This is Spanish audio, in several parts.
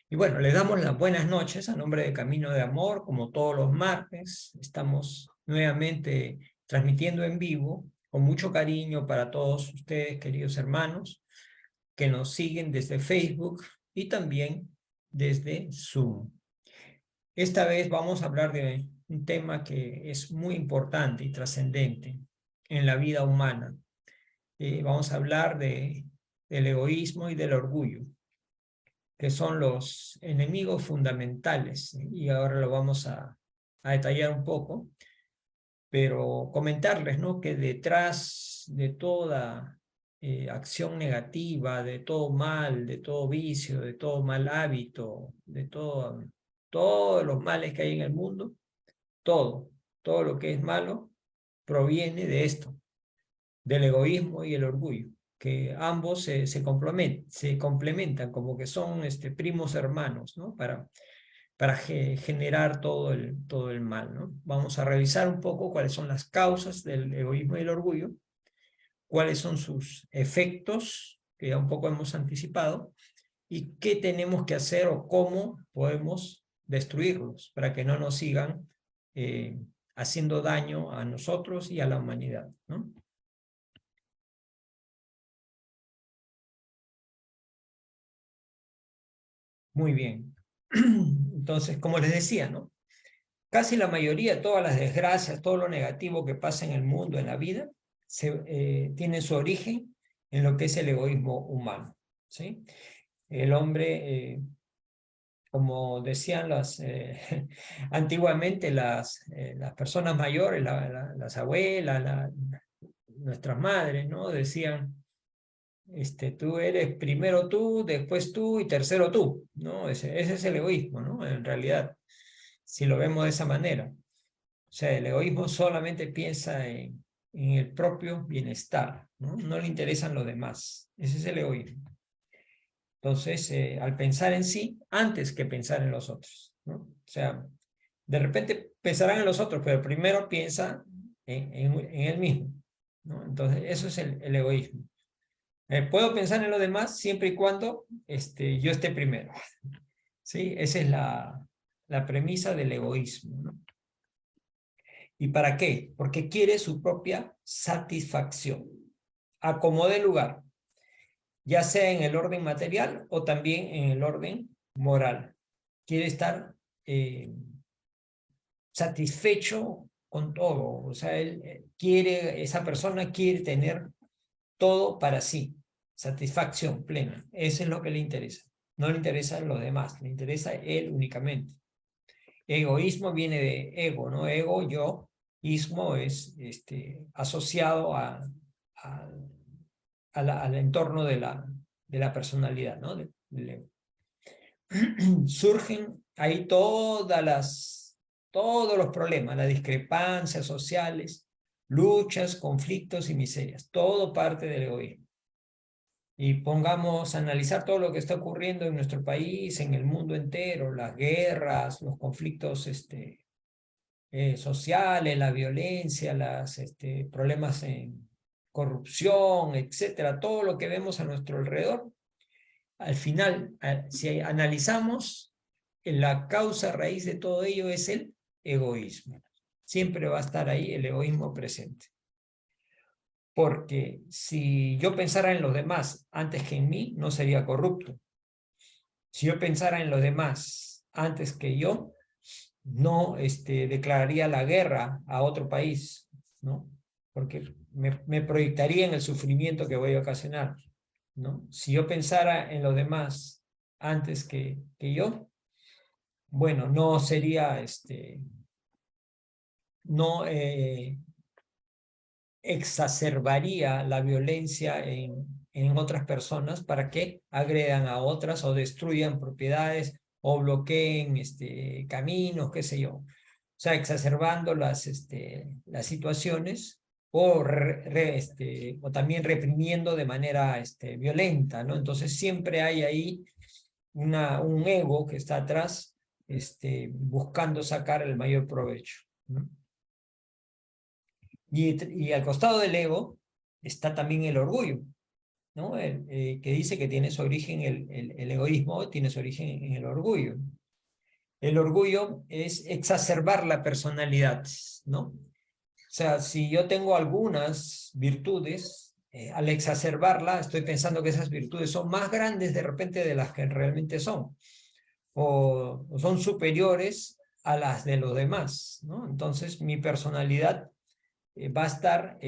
Y bueno, les damos las buenas noches a nombre de Camino de Amor, como todos los martes. Estamos nuevamente transmitiendo en vivo, con mucho cariño para todos ustedes, queridos hermanos, que nos siguen desde Facebook y también desde Zoom. Esta vez vamos a hablar de un tema que es muy importante y trascendente en la vida humana. Vamos a hablar del egoísmo y del orgullo, que son los enemigos fundamentales, y ahora lo vamos a detallar un poco, pero comentarles, ¿no?, que detrás de toda acción negativa, de todo mal, de todo vicio, de todo mal hábito, de todos los males que hay en el mundo, todo lo que es malo proviene de esto, del egoísmo y el orgullo, que ambos se complementan, como que son primos hermanos, ¿no? Para generar todo el mal, ¿no? Vamos a revisar un poco cuáles son las causas del egoísmo y el orgullo, cuáles son sus efectos, que ya un poco hemos anticipado, y qué tenemos que hacer o cómo podemos destruirlos para que no nos sigan haciendo daño a nosotros y a la humanidad, ¿no? Muy bien. Entonces, como les decía, ¿no? Casi la mayoría, todas las desgracias, todo lo negativo que pasa en el mundo, en la vida, tiene su origen en lo que es el egoísmo humano, ¿sí? El hombre, como decían antiguamente las personas mayores, las abuelas, nuestras madres, ¿no? Decían, tú eres primero tú, después tú y tercero tú, ¿no? Ese es el egoísmo, ¿no? En realidad, si lo vemos de esa manera. O sea, el egoísmo solamente piensa en el propio bienestar, ¿no? No le interesan los demás. Ese es el egoísmo. Entonces, al pensar en sí, antes que pensar en los otros, ¿no? O sea, de repente pensarán en los otros, pero primero piensa en él mismo, ¿no? Entonces, eso es el egoísmo. Puedo pensar en los demás siempre y cuando yo esté primero, ¿sí? Esa es la premisa del egoísmo, ¿no? ¿Y para qué? Porque quiere su propia satisfacción. Acomode lugar, ya sea en el orden material o también en el orden moral. Quiere estar satisfecho con todo. O sea, esa persona quiere tener todo para sí. Satisfacción plena. Eso es lo que le interesa. No le interesa los demás, le interesa él únicamente. Egoísmo viene de ego, ¿no? Ego, yo. Ismo es asociado al entorno de la personalidad, ¿no? Surgen ahí todos los problemas, las discrepancias sociales, luchas, conflictos y miserias. Todo parte del egoísmo. Y pongamos a analizar todo lo que está ocurriendo en nuestro país, en el mundo entero, las guerras, los conflictos sociales, la violencia, los problemas en corrupción, etcétera, todo lo que vemos a nuestro alrededor. Al final, si analizamos, la causa raíz de todo ello es el egoísmo. Siempre va a estar ahí el egoísmo presente. Porque si yo pensara en los demás antes que en mí, no sería corrupto. Si yo pensara en los demás antes que yo, no declararía la guerra a otro país, ¿no? Porque me proyectaría en el sufrimiento que voy a ocasionar, ¿no? Si yo pensara en los demás antes que yo, bueno, no sería, no exacerbaría la violencia en otras personas para que agredan a otras o destruyan propiedades o bloqueen caminos, qué sé yo. O sea, exacerbando las situaciones o también reprimiendo de manera violenta, ¿no? Entonces siempre hay ahí un ego que está atrás buscando sacar el mayor provecho, ¿no? Y al costado del ego está también el orgullo, ¿no? Que dice que tiene su origen, el egoísmo tiene su origen en el orgullo. El orgullo es exacerbar la personalidad, ¿no? O sea, si yo tengo algunas virtudes, al exacerbarla, estoy pensando que esas virtudes son más grandes de repente de las que realmente son, o son superiores a las de los demás, ¿no? Entonces, mi personalidad va a estar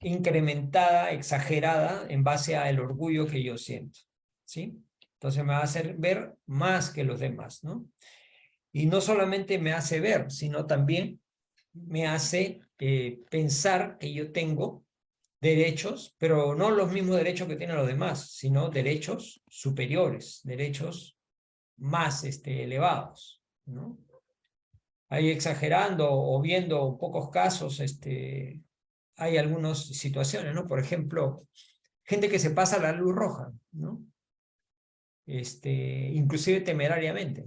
incrementada, exagerada en base al orgullo que yo siento, ¿sí? Entonces me va a hacer ver más que los demás, ¿no? Y no solamente me hace ver, sino también me hace pensar que yo tengo derechos, pero no los mismos derechos que tienen los demás, sino derechos superiores, derechos más elevados, ¿no? Ahí exagerando o viendo pocos casos, hay algunas situaciones, ¿no? Por ejemplo, gente que se pasa la luz roja, ¿no? Inclusive temerariamente,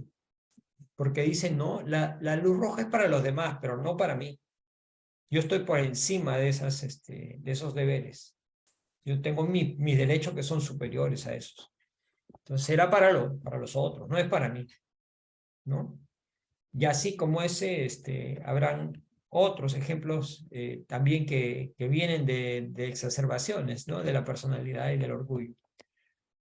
porque dicen, no, la luz roja es para los demás, pero no para mí. Yo estoy por encima de de esos deberes. Yo tengo mis derechos que son superiores a esos. Entonces será para los otros, no es para mí, ¿no? Y así como ese, habrán otros ejemplos también que vienen de exacerbaciones, ¿no? De la personalidad y del orgullo.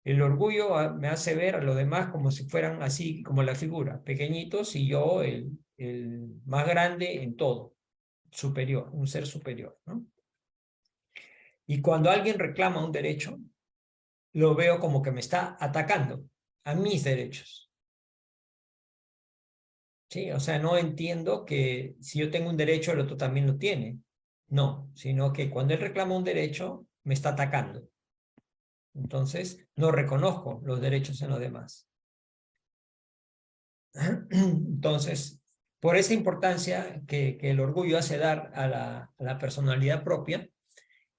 El orgullo me hace ver a los demás como si fueran así como la figura, pequeñitos y yo el más grande en todo, superior, un ser superior, ¿no? Y cuando alguien reclama un derecho, lo veo como que me está atacando a mis derechos. ¿Sí? O sea, no entiendo que si yo tengo un derecho, el otro también lo tiene. No, sino que cuando él reclama un derecho, me está atacando. Entonces, no reconozco los derechos en los demás. Entonces, por esa importancia que el orgullo hace dar a la personalidad propia,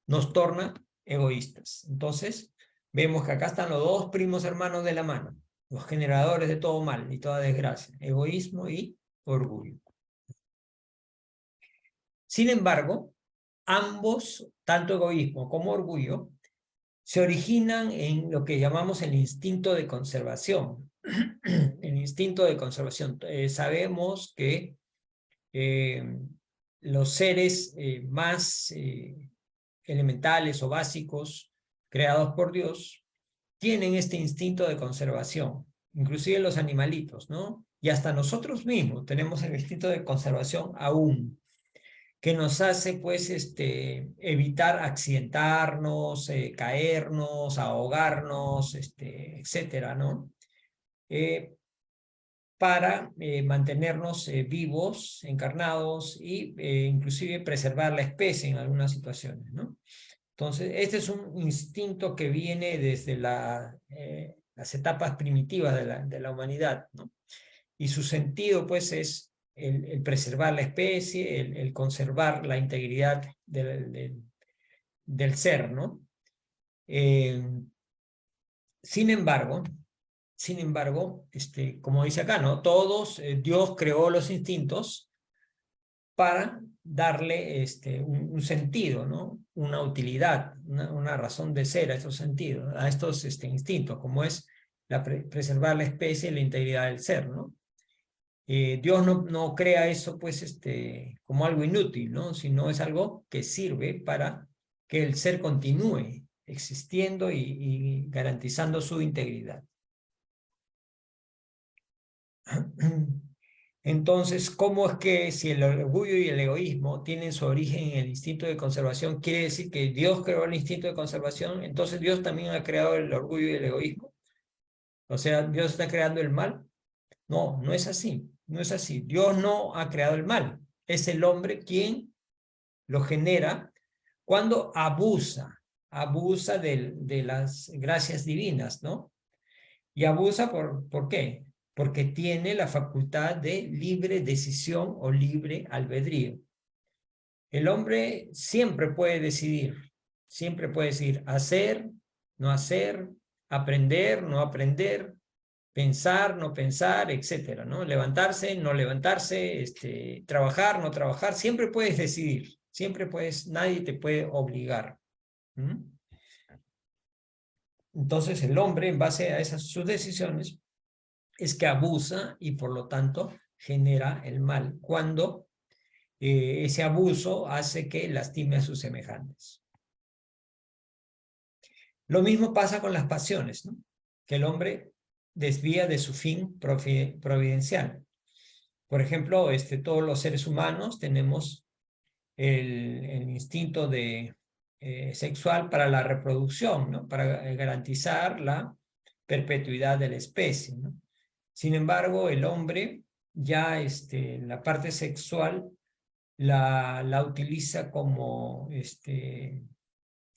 nos torna egoístas. Entonces, vemos que acá están los dos primos hermanos de la mano, los generadores de todo mal y toda desgracia, egoísmo y orgullo. Sin embargo, ambos, tanto egoísmo como orgullo, se originan en lo que llamamos el instinto de conservación. El instinto de conservación. Sabemos que los seres más elementales o básicos creados por Dios tienen este instinto de conservación, inclusive los animalitos, ¿no? Y hasta nosotros mismos tenemos el instinto de conservación aún, que nos hace pues evitar accidentarnos, caernos, ahogarnos, etcétera, ¿no? Para mantenernos vivos, encarnados y inclusive preservar la especie en algunas situaciones, ¿no? Entonces, este es un instinto que viene desde las etapas primitivas de la humanidad, ¿no? Y su sentido, pues, es el preservar la especie, el conservar la integridad del ser, ¿no? Eh, sin embargo, como dice acá, ¿no? Todos, Dios creó los instintos para darle un sentido, ¿no? Una utilidad, una razón de ser a estos sentidos, a estos instintos, como es preservar la especie y la integridad del ser, ¿no? Dios no crea eso pues como algo inútil, ¿no? Sino es algo que sirve para que el ser continúe existiendo y garantizando su integridad. Entonces, ¿cómo es que si el orgullo y el egoísmo tienen su origen en el instinto de conservación, quiere decir que Dios creó el instinto de conservación? Entonces Dios también ha creado el orgullo y el egoísmo. O sea, ¿Dios está creando el mal? No, no es así. No es así. Dios no ha creado el mal. Es el hombre quien lo genera cuando abusa de las gracias divinas, ¿no? Y abusa ¿por qué? Porque tiene la facultad de libre decisión o libre albedrío. El hombre siempre puede decidir hacer, aprender, no aprender, pensar, no pensar, etcétera, ¿no? Levantarse, no levantarse, trabajar, no trabajar, siempre puedes decidir, nadie te puede obligar. ¿Mm? Entonces el hombre, en base a esas sus decisiones, es que abusa y por lo tanto genera el mal, cuando ese abuso hace que lastime a sus semejantes. Lo mismo pasa con las pasiones, ¿no? Que el hombre desvía de su fin providencial. Por ejemplo, todos los seres humanos tenemos el instinto sexual para la reproducción, ¿no? Para garantizar la perpetuidad de la especie, ¿no? Sin embargo, el hombre ya la parte sexual la utiliza como,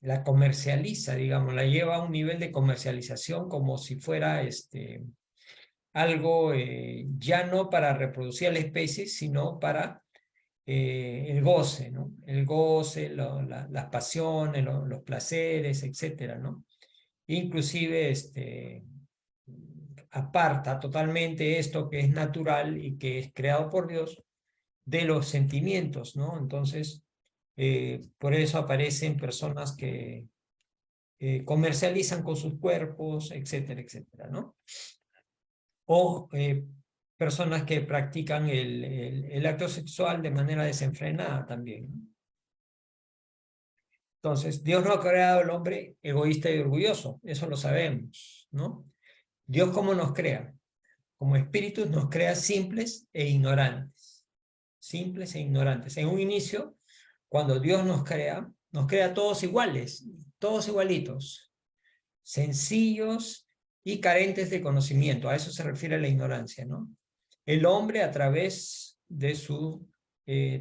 la comercializa, digamos, la lleva a un nivel de comercialización como si fuera algo ya no para reproducir a la especie, sino para el goce, ¿no? El goce, las pasiones, los placeres, etcétera, ¿no? Inclusive aparta totalmente esto que es natural y que es creado por Dios de los sentimientos, ¿no? Entonces, por eso aparecen personas que comercializan con sus cuerpos, etcétera, etcétera, ¿no? O personas que practican el acto sexual de manera desenfrenada también, ¿no? Entonces, Dios no ha creado al hombre egoísta y orgulloso, eso lo sabemos, ¿no? Dios, ¿cómo nos crea? Como espíritus nos crea simples e ignorantes. Simples e ignorantes. En un inicio, cuando Dios nos crea todos iguales, todos igualitos, sencillos y carentes de conocimiento. A eso se refiere la ignorancia, ¿no? El hombre, a través de su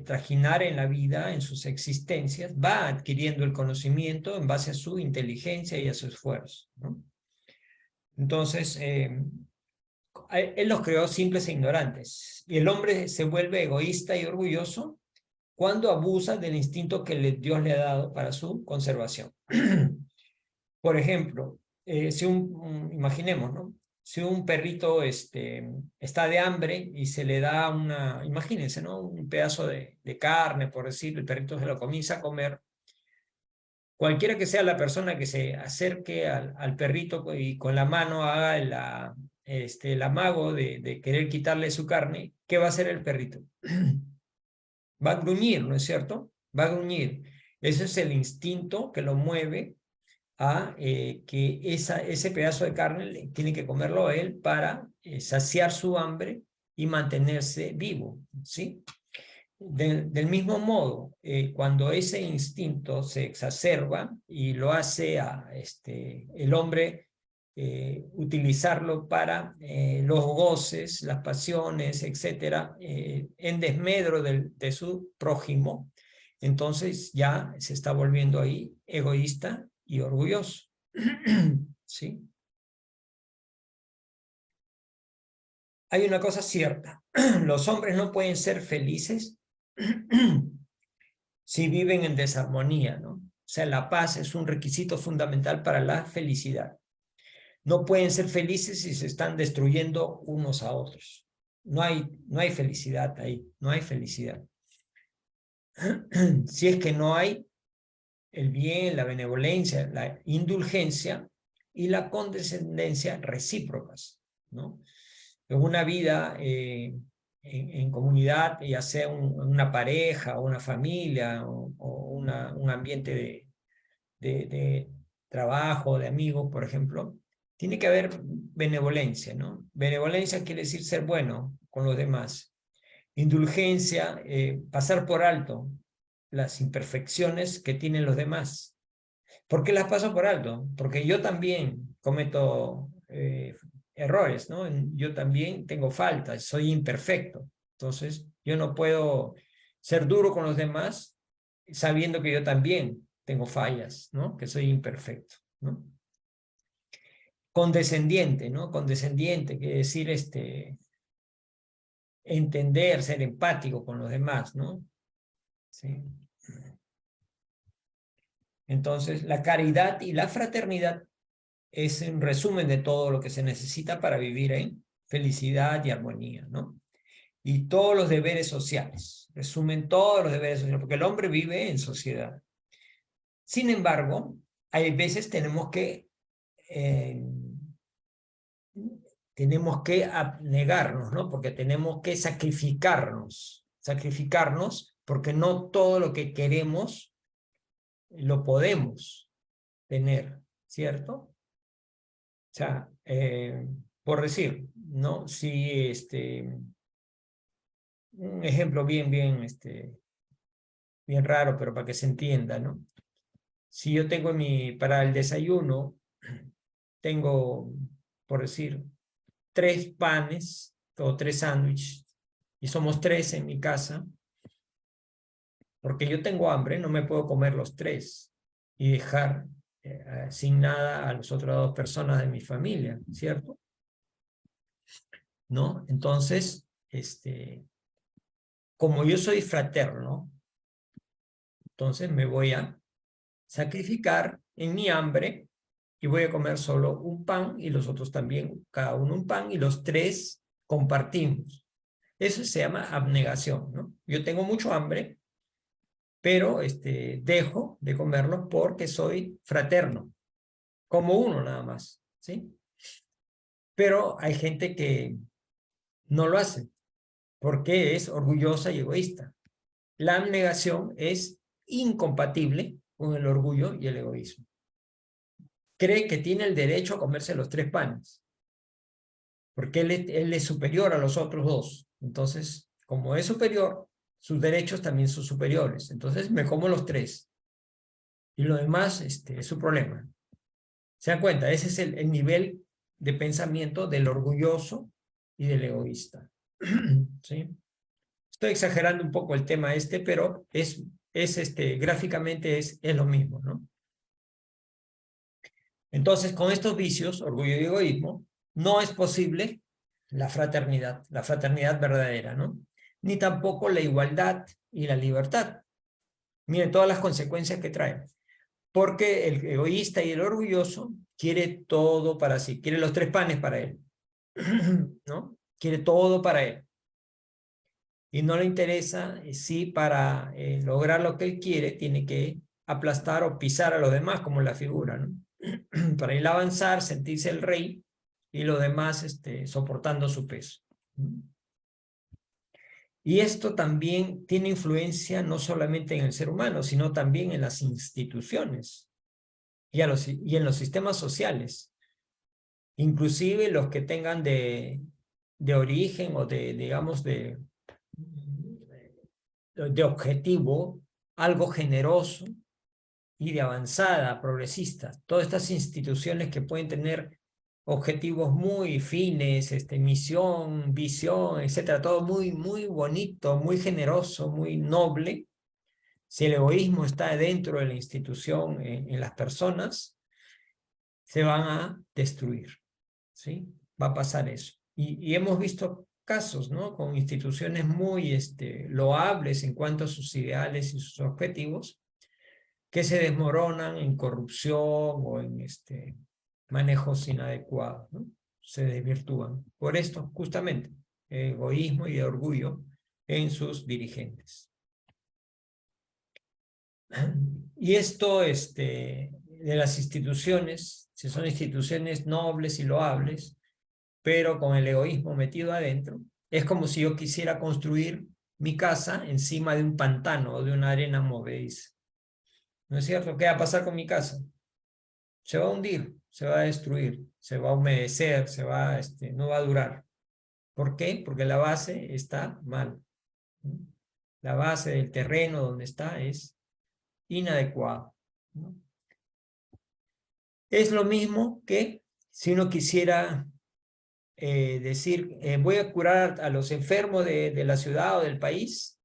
trajinar en la vida, en sus existencias, va adquiriendo el conocimiento en base a su inteligencia y a su esfuerzo, ¿no? Entonces, él los creó simples e ignorantes. Y el hombre se vuelve egoísta y orgulloso cuando abusa del instinto que Dios le ha dado para su conservación. Por ejemplo, imaginemos, ¿no? Si un perrito está de hambre y se le da imagínense, ¿no? Un pedazo de carne, por decir, el perrito se lo comienza a comer. Cualquiera que sea la persona que se acerque al perrito y con la mano haga el amago de querer quitarle su carne, ¿qué va a hacer el perrito? Va a gruñir, ¿no es cierto? Va a gruñir. Ese es el instinto que lo mueve a que ese pedazo de carne tiene que comerlo él para saciar su hambre y mantenerse vivo, ¿sí? Del mismo modo, cuando ese instinto se exacerba y lo hace el hombre utilizarlo para los goces, las pasiones, etcétera, en desmedro de su prójimo, entonces ya se está volviendo ahí egoísta y orgulloso. ¿Sí? Hay una cosa cierta, los hombres no pueden ser felices si viven en desarmonía, ¿no? O sea, la paz es un requisito fundamental para la felicidad. No pueden ser felices si se están destruyendo unos a otros. No hay felicidad ahí, no hay felicidad. Si es que no hay el bien, la benevolencia, la indulgencia y la condescendencia recíprocas, ¿no? En una vida en comunidad, ya sea una pareja o una familia o un ambiente de trabajo, de amigos, por ejemplo, tiene que haber benevolencia, ¿no? Benevolencia quiere decir ser bueno con los demás. Indulgencia, pasar por alto las imperfecciones que tienen los demás. ¿Por qué las paso por alto? Porque yo también cometo errores, ¿no? Yo también tengo faltas, soy imperfecto. Entonces, yo no puedo ser duro con los demás sabiendo que yo también tengo fallas, ¿no? Que soy imperfecto, ¿no? Condescendiente, ¿no? Condescendiente, quiere decir entender, ser empático con los demás, ¿no? Sí. Entonces, la caridad y la fraternidad es un resumen de todo lo que se necesita para vivir en felicidad y armonía, ¿no? Y todos los deberes sociales, resumen todos los deberes sociales, porque el hombre vive en sociedad. Sin embargo, hay veces tenemos que tenemos que abnegarnos, ¿no? Porque tenemos que sacrificarnos, porque no todo lo que queremos lo podemos tener, ¿cierto? O sea, por decir, ¿no? Si un ejemplo bien raro, pero para que se entienda, ¿no? Si yo tengo para el desayuno, tengo, por decir, 3 panes o 3 sándwiches, y somos 3 en mi casa, porque yo tengo hambre, no me puedo comer los 3 y dejar sin nada a las otras 2 personas de mi familia, ¿cierto? ¿No? Entonces, como yo soy fraterno, entonces me voy a sacrificar en mi hambre y voy a comer solo un pan y los otros también, cada uno un pan, y los 3 compartimos. Eso se llama abnegación, ¿no? Yo tengo mucho hambre, pero dejo de comerlo porque soy fraterno, como uno nada más, ¿sí? Pero hay gente que no lo hace porque es orgullosa y egoísta. La abnegación es incompatible con el orgullo y el egoísmo. Cree que tiene el derecho a comerse los 3 panes, porque él es superior a los otros 2. Entonces, como es superior, sus derechos también son superiores. Entonces, me como los 3. Y lo demás es su problema. ¿Se dan cuenta? Ese es el nivel de pensamiento del orgulloso y del egoísta. ¿Sí? Estoy exagerando un poco el tema pero gráficamente es lo mismo, ¿no? Entonces, con estos vicios, orgullo y egoísmo, no es posible la fraternidad verdadera, ¿no? Ni tampoco la igualdad y la libertad. Miren todas las consecuencias que trae. Porque el egoísta y el orgulloso quiere todo para sí, quiere los 3 panes para él, ¿no? Quiere todo para él. Y no le interesa si para lograr lo que él quiere tiene que aplastar o pisar a los demás, como la figura, ¿no? Para él avanzar, sentirse el rey y los demás soportando su peso. Y esto también tiene influencia no solamente en el ser humano, sino también en las instituciones y en los sistemas sociales. Inclusive los que tengan de origen o digamos, de objetivo algo generoso y de avanzada, progresista. Todas estas instituciones que pueden tener objetivos muy fines, misión, visión, etcétera, todo muy bonito, muy generoso, muy noble. Si el egoísmo está dentro de la institución, en las personas, se van a destruir, ¿sí? Va a pasar eso. Y hemos visto casos, ¿no? Con instituciones muy loables en cuanto a sus ideales y sus objetivos, que se desmoronan en corrupción o en manejos inadecuados, ¿no? Se desvirtúan. Por esto, justamente, egoísmo y orgullo en sus dirigentes. Y esto de las instituciones, si son instituciones nobles y loables, pero con el egoísmo metido adentro, es como si yo quisiera construir mi casa encima de un pantano o de una arena movediza. ¿No es cierto? ¿Qué va a pasar con mi casa? Se va a hundir, se va a destruir, se va a humedecer, no va a durar. ¿Por qué? Porque la base está mal. La base del terreno donde está es inadecuada. Es lo mismo que si uno quisiera decir, voy a curar a los enfermos de la ciudad o del país,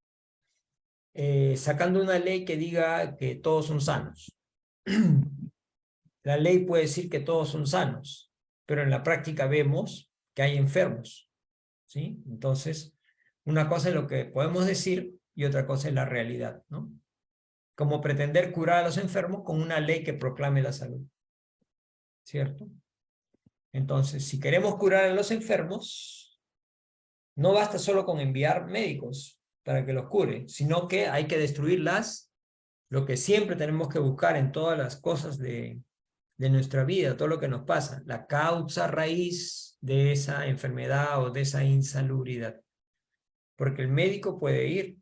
sacando una ley que diga que todos son sanos. La ley puede decir que todos son sanos, pero en la práctica vemos que hay enfermos, ¿sí? Entonces, una cosa es lo que podemos decir y otra cosa es la realidad, ¿no? Como pretender curar a los enfermos con una ley que proclame la salud, ¿cierto? Entonces, si queremos curar a los enfermos, no basta solo con enviar médicos para que los cure, sino que hay que destruirlas, lo que siempre tenemos que buscar en todas las cosas de de nuestra vida, todo lo que nos pasa, la causa raíz de esa enfermedad o de esa insalubridad. Porque el médico puede ir,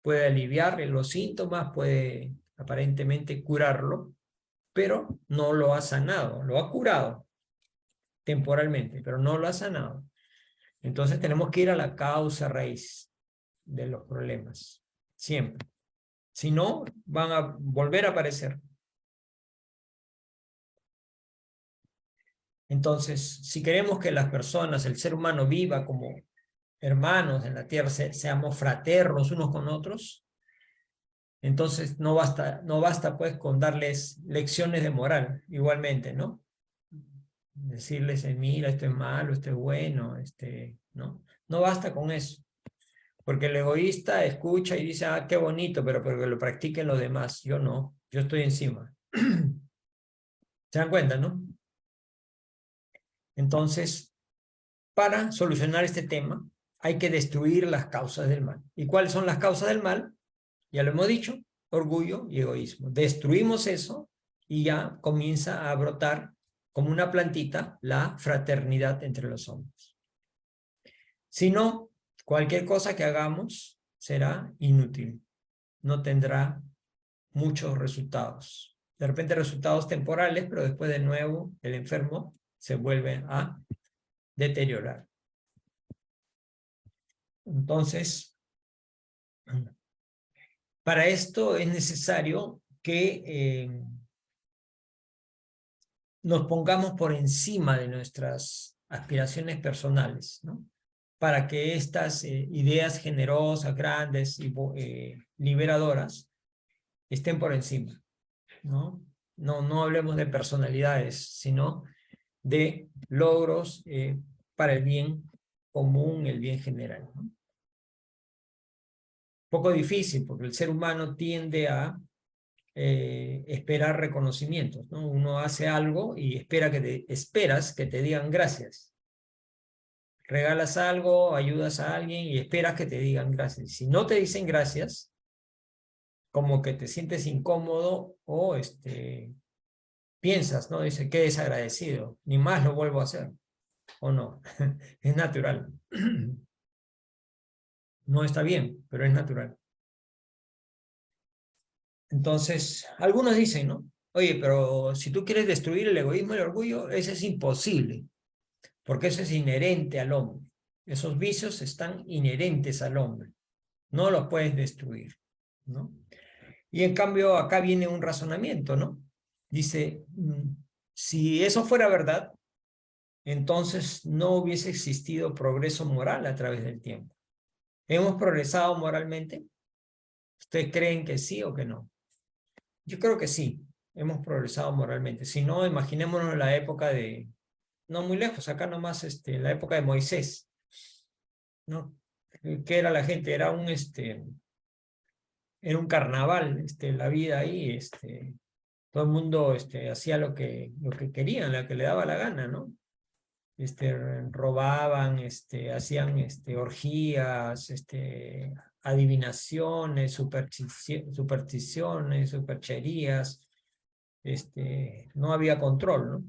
puede aliviarle los síntomas, puede aparentemente curarlo, pero no lo ha sanado, lo ha curado temporalmente, pero no lo ha sanado. Entonces tenemos que ir a la causa raíz de los problemas, siempre. Si no, van a volver a aparecer. Entonces, si queremos que las personas, el ser humano viva como hermanos en la tierra, seamos fraternos unos con otros, entonces no basta pues con darles lecciones de moral, igualmente, ¿no? Decirles, mira, esto es malo, esto es bueno, ¿no? No basta con eso. Porque el egoísta escucha y dice, ah, qué bonito, pero que lo practiquen los demás. Yo no, yo estoy encima. ¿Se dan cuenta, no? Entonces, para solucionar este tema, hay que destruir las causas del mal. ¿Y cuáles son las causas del mal? Ya lo hemos dicho, orgullo y egoísmo. Destruimos eso y ya comienza a brotar como una plantita la fraternidad entre los hombres. Si no, cualquier cosa que hagamos será inútil, no tendrá muchos resultados. De repente resultados temporales, pero después de nuevo el enfermo se vuelve a deteriorar. Entonces, para esto es necesario que nos pongamos por encima de nuestras aspiraciones personales, ¿no? Para que estas ideas generosas, grandes y liberadoras estén por encima, ¿no? No hablemos de personalidades, sino de logros para el bien común, el bien general, ¿no? Poco difícil, porque el ser humano tiende a esperar reconocimientos, ¿no? Uno hace algo y esperas que te digan gracias. Regalas algo, ayudas a alguien y esperas que te digan gracias. Si no te dicen gracias, como que te sientes incómodo o piensas, ¿no? Dice, qué desagradecido, ni más lo vuelvo a hacer. ¿O no? Es natural. No está bien, pero es natural. Entonces, algunos dicen, ¿no? Oye, pero si tú quieres destruir el egoísmo y el orgullo, eso es imposible, porque eso es inherente al hombre. Esos vicios están inherentes al hombre. No los puedes destruir, ¿no? Y en cambio, acá viene un razonamiento, ¿no? Dice, si eso fuera verdad, entonces no hubiese existido progreso moral a través del tiempo. ¿Hemos progresado moralmente? ¿Ustedes creen que sí o que no? Yo creo que sí, hemos progresado moralmente. Si no, imaginémonos la época de, no muy lejos, acá nomás, la época de Moisés, ¿no? ¿Qué era la gente? Era un carnaval, la vida ahí, todo el mundo hacía lo que querían, lo que le daba la gana, ¿no? Robaban, hacían orgías, adivinaciones, supersticiones, supercherías, no había control, ¿no?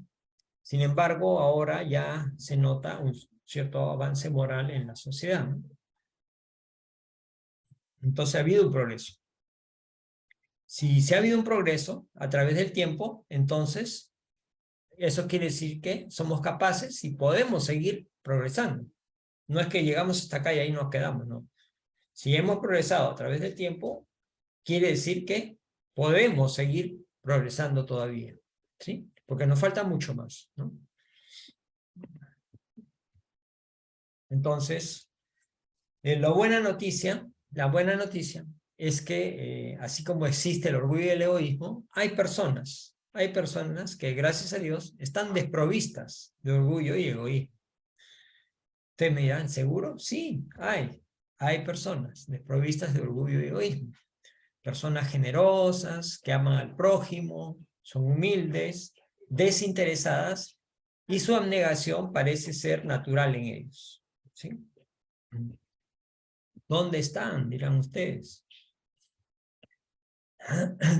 Sin embargo, ahora ya se nota un cierto avance moral en la sociedad, ¿no? Entonces ha habido un progreso. Si se ha habido un progreso a través del tiempo, entonces eso quiere decir que somos capaces y podemos seguir progresando. No es que llegamos hasta acá y ahí nos quedamos, no. Si hemos progresado a través del tiempo, quiere decir que podemos seguir progresando todavía, ¿sí? Porque nos falta mucho más, ¿no? Entonces, la buena noticia es que así como existe el orgullo y el egoísmo, hay personas que gracias a Dios están desprovistas de orgullo y egoísmo. Ustedes me dirán, ¿seguro? Sí, hay personas desprovistas de orgullo y egoísmo. Personas generosas, que aman al prójimo, son humildes, desinteresadas, y su abnegación parece ser natural en ellos, ¿sí? ¿Dónde están? Dirán ustedes.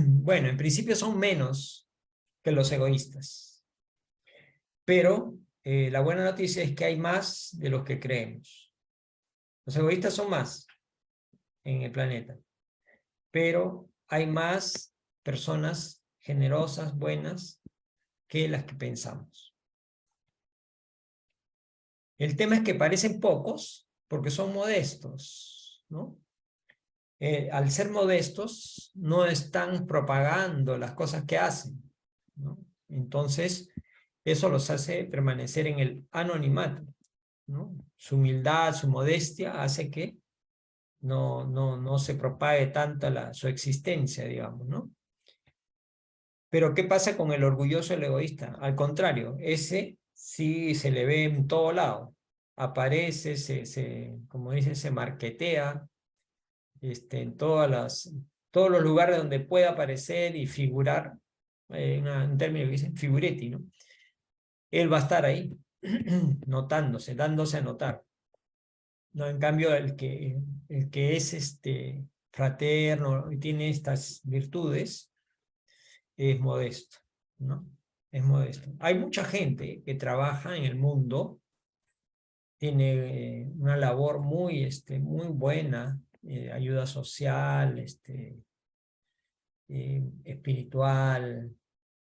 Bueno, en principio son menos que los egoístas. Pero la buena noticia es que hay más de los que creemos. Los egoístas son más en el planeta, pero hay más personas generosas, buenas, que las que pensamos. El tema es que parecen pocos porque son modestos, ¿no? Al ser modestos, no están propagando las cosas que hacen, ¿no? Entonces, eso los hace permanecer en el anonimato, ¿no? Su humildad, su modestia hace que no se propague tanto su existencia, digamos, ¿no? Pero ¿qué pasa con el orgulloso, el egoísta? Al contrario, ese sí se le ve en todo lado. Aparece, como dicen, se marquetea en todos los lugares donde pueda aparecer y figurar, un término que dicen figuretti, ¿no? Él va a estar ahí, notándose, dándose a notar. ¿No? En cambio, el que es fraterno y tiene estas virtudes, es modesto, ¿no? Es modesto. Hay mucha gente que trabaja en el mundo, tiene una labor muy buena, ayuda social, espiritual,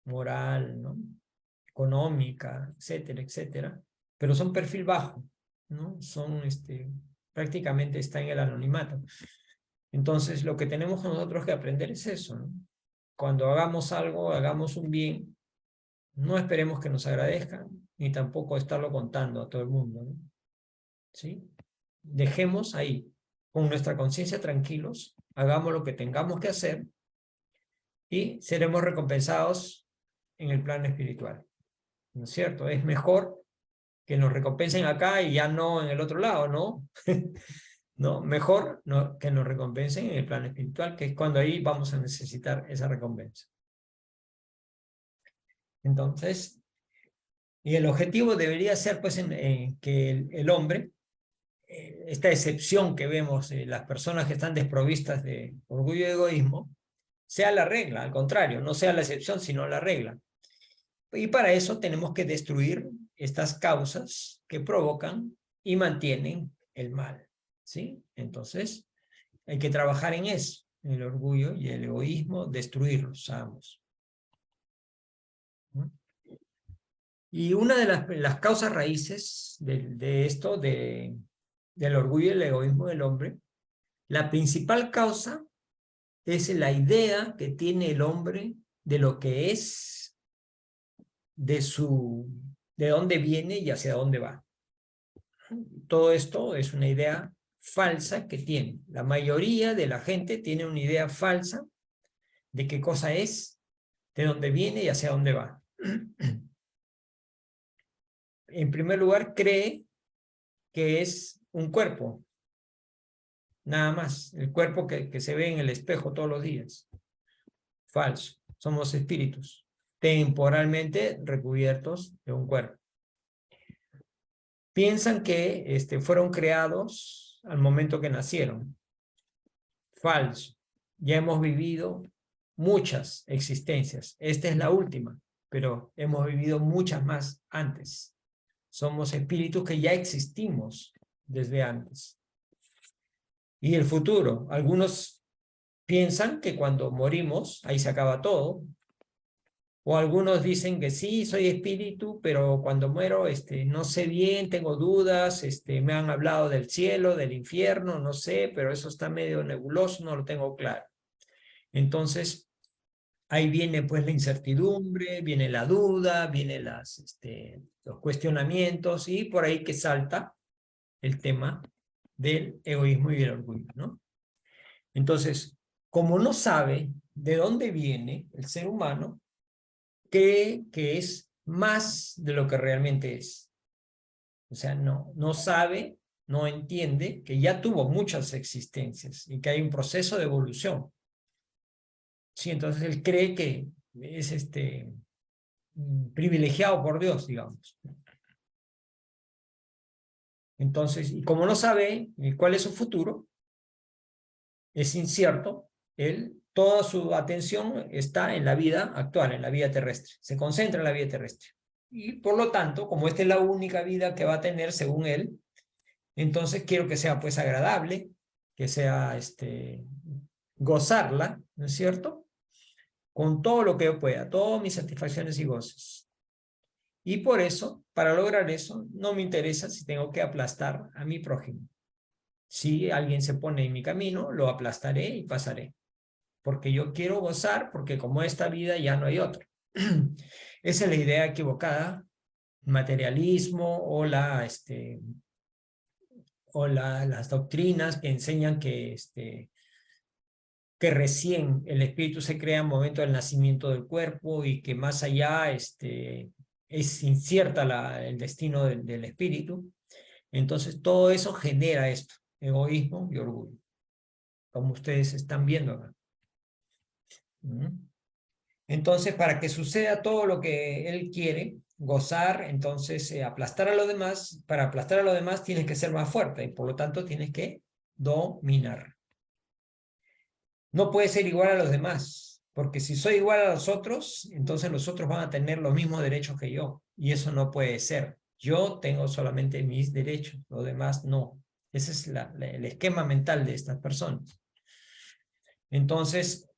moral, ¿no? Económica, etcétera, etcétera, pero son perfil bajo, ¿no? Prácticamente está en el anonimato. Entonces, lo que tenemos nosotros que aprender es eso, ¿no? Cuando hagamos algo, hagamos un bien, no esperemos que nos agradezcan, ni tampoco estarlo contando a todo el mundo, ¿no? ¿Sí? Dejemos ahí, con nuestra conciencia tranquilos, hagamos lo que tengamos que hacer y seremos recompensados en el plano espiritual, ¿no es cierto? Es mejor que nos recompensen acá y ya no en el otro lado, ¿no? No, mejor que nos recompensen en el plano espiritual, que es cuando ahí vamos a necesitar esa recompensa. Entonces, y el objetivo debería ser pues que el hombre, esta excepción que vemos, las personas que están desprovistas de orgullo y egoísmo, sea la regla, al contrario, no sea la excepción, sino la regla. Y para eso tenemos que destruir estas causas que provocan y mantienen el mal, ¿sí? Entonces, hay que trabajar en eso, en el orgullo y el egoísmo, destruirlos ambos, ¿no? Y una de las causas raíces de esto, del orgullo y el egoísmo del hombre, la principal causa es la idea que tiene el hombre de lo que es, de dónde viene y hacia dónde va. Todo esto es una idea falsa que tiene. La mayoría de la gente tiene una idea falsa de qué cosa es, de dónde viene y hacia dónde va. En primer lugar, cree que es un cuerpo, nada más, el cuerpo que se ve en el espejo todos los días. Falso, somos espíritus, temporalmente recubiertos de un cuerpo. Piensan que fueron creados al momento que nacieron. Falso, ya hemos vivido muchas existencias, esta es la última, pero hemos vivido muchas más antes. Somos espíritus que ya existimos desde antes. Y el futuro, algunos piensan que cuando morimos, ahí se acaba todo, o algunos dicen que sí, soy espíritu, pero cuando muero no sé bien, tengo dudas, me han hablado del cielo, del infierno, no sé, pero eso está medio nebuloso, no lo tengo claro. Entonces, ahí viene pues la incertidumbre, viene la duda, vienen los cuestionamientos, y por ahí que salta el tema del egoísmo y del orgullo, ¿no? Entonces, como no sabe de dónde viene el ser humano, cree que es más de lo que realmente es. O sea, no sabe, no entiende que ya tuvo muchas existencias y que hay un proceso de evolución. Sí, entonces él cree que es privilegiado por Dios, digamos. Entonces, y como no sabe cuál es su futuro, es incierto, toda su atención está en la vida actual, en la vida terrestre. Se concentra en la vida terrestre. Y por lo tanto, como esta es la única vida que va a tener según él, entonces quiero que sea pues agradable, que sea gozarla, ¿no es cierto? Con todo lo que yo pueda, todas mis satisfacciones y goces. Y por eso, para lograr eso, no me interesa si tengo que aplastar a mi prójimo. Si alguien se pone en mi camino, lo aplastaré y pasaré. Porque yo quiero gozar, porque como esta vida ya no hay otra. Esa es la idea equivocada, materialismo las doctrinas que enseñan que recién el espíritu se crea en el momento del nacimiento del cuerpo y que más allá es incierta el destino del espíritu. Entonces todo eso genera esto, egoísmo y orgullo, como ustedes están viendo acá. Entonces, para que suceda todo lo que él quiere, gozar, entonces aplastar a los demás, para aplastar a los demás tienes que ser más fuerte y por lo tanto tienes que dominar. No puedes ser igual a los demás, porque si soy igual a los otros, entonces los otros van a tener los mismos derechos que yo y eso no puede ser. Yo tengo solamente mis derechos, los demás no. Ese es el esquema mental de estas personas. Entonces,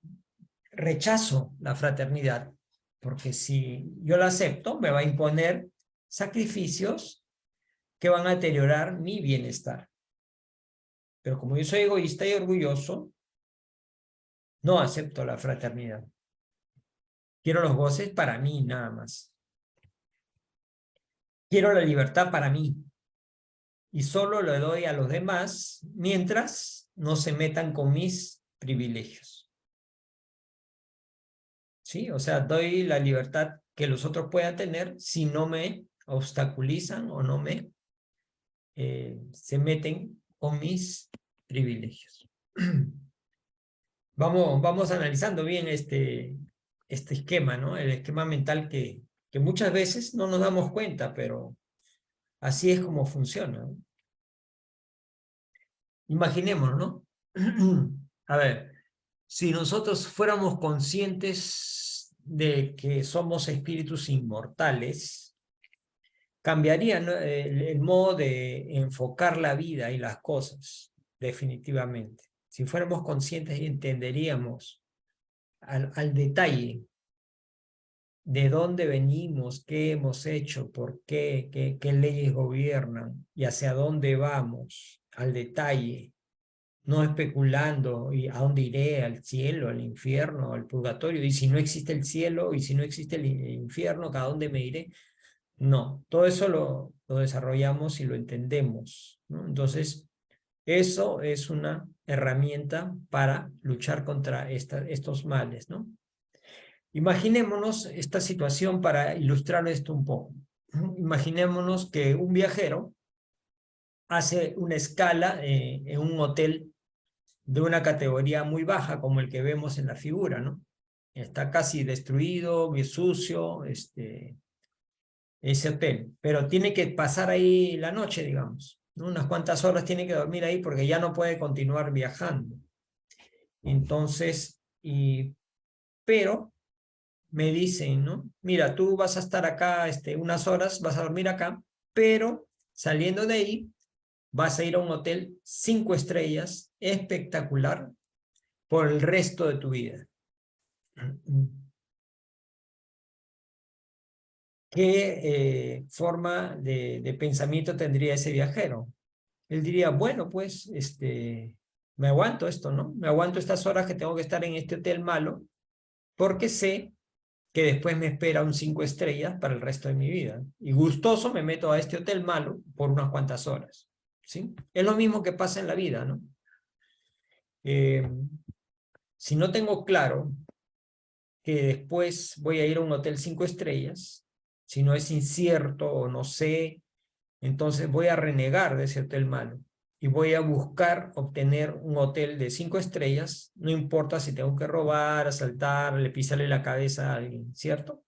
rechazo la fraternidad, porque si yo la acepto, me va a imponer sacrificios que van a deteriorar mi bienestar. Pero como yo soy egoísta y orgulloso, no acepto la fraternidad. Quiero los goces para mí nada más. Quiero la libertad para mí. Y solo le doy a los demás mientras no se metan con mis privilegios. ¿Sí? O sea, doy la libertad que los otros puedan tener si no me obstaculizan o no se meten con mis privilegios. Vamos analizando bien este esquema, ¿no? El esquema mental que muchas veces no nos damos cuenta, pero así es como funciona, ¿no? Imaginemos, ¿no? A ver, si nosotros fuéramos conscientes de que somos espíritus inmortales, cambiaría, ¿no? el modo de enfocar la vida y las cosas, definitivamente. Si fuéramos conscientes y entenderíamos al detalle de dónde venimos, qué hemos hecho, por qué leyes gobiernan y hacia dónde vamos, al detalle, no especulando y a dónde iré, al cielo, al infierno, al purgatorio, y si no existe el cielo y si no existe el infierno, ¿a dónde me iré? No, todo eso lo desarrollamos y lo entendemos, ¿no? Entonces, eso es una herramienta para luchar contra estos males, ¿no? Imaginémonos esta situación para ilustrar esto un poco. Imaginémonos que un viajero hace una escala en un hotel de una categoría muy baja, como el que vemos en la figura, ¿no? Está casi destruido, muy sucio, ese hotel, pero tiene que pasar ahí la noche, digamos, ¿no? Unas cuantas horas tiene que dormir ahí porque ya no puede continuar viajando. Entonces, pero me dicen, ¿no? Mira, tú vas a estar acá unas horas, vas a dormir acá, pero saliendo de ahí vas a ir a un hotel 5 estrellas, espectacular, por el resto de tu vida. ¿Qué forma de pensamiento tendría ese viajero? Él diría, bueno, pues, me aguanto esto, ¿no? Me aguanto estas horas que tengo que estar en este hotel malo, porque sé que después me espera un 5 estrellas para el resto de mi vida. Y gustoso me meto a este hotel malo por unas cuantas horas, ¿sí? Es lo mismo que pasa en la vida, ¿no? Si no tengo claro que después voy a ir a un hotel 5 estrellas, si no es incierto o no sé, entonces voy a renegar de ese hotel malo y voy a buscar obtener un hotel de 5 estrellas, no importa si tengo que robar, asaltar, pisarle la cabeza a alguien, ¿cierto?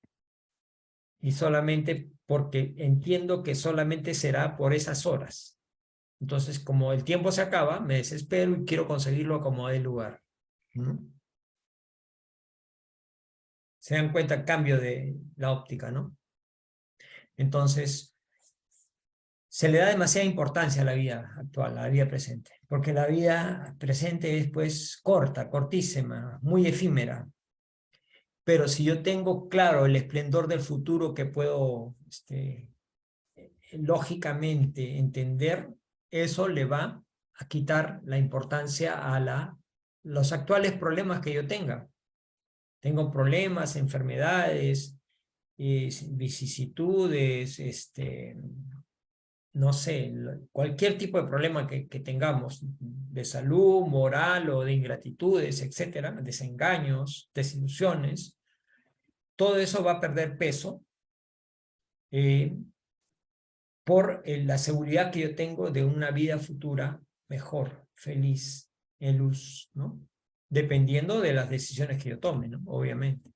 Y solamente porque entiendo que solamente será por esas horas. Entonces, como el tiempo se acaba, me desespero y quiero conseguirlo como de lugar. ¿No? Se dan cuenta el cambio de la óptica, ¿no? Entonces, se le da demasiada importancia a la vida actual, a la vida presente, porque la vida presente es pues corta, cortísima, muy efímera. Pero si yo tengo claro el esplendor del futuro que puedo lógicamente entender, eso le va a quitar la importancia a los actuales problemas que yo tenga. Tengo problemas, enfermedades, vicisitudes, no sé, cualquier tipo de problema que tengamos, de salud, moral o de ingratitudes, etcétera, desengaños, desilusiones, todo eso va a perder peso eh, por la seguridad que yo tengo de una vida futura mejor, feliz, en luz, ¿no? Dependiendo de las decisiones que yo tome, ¿no? Obviamente.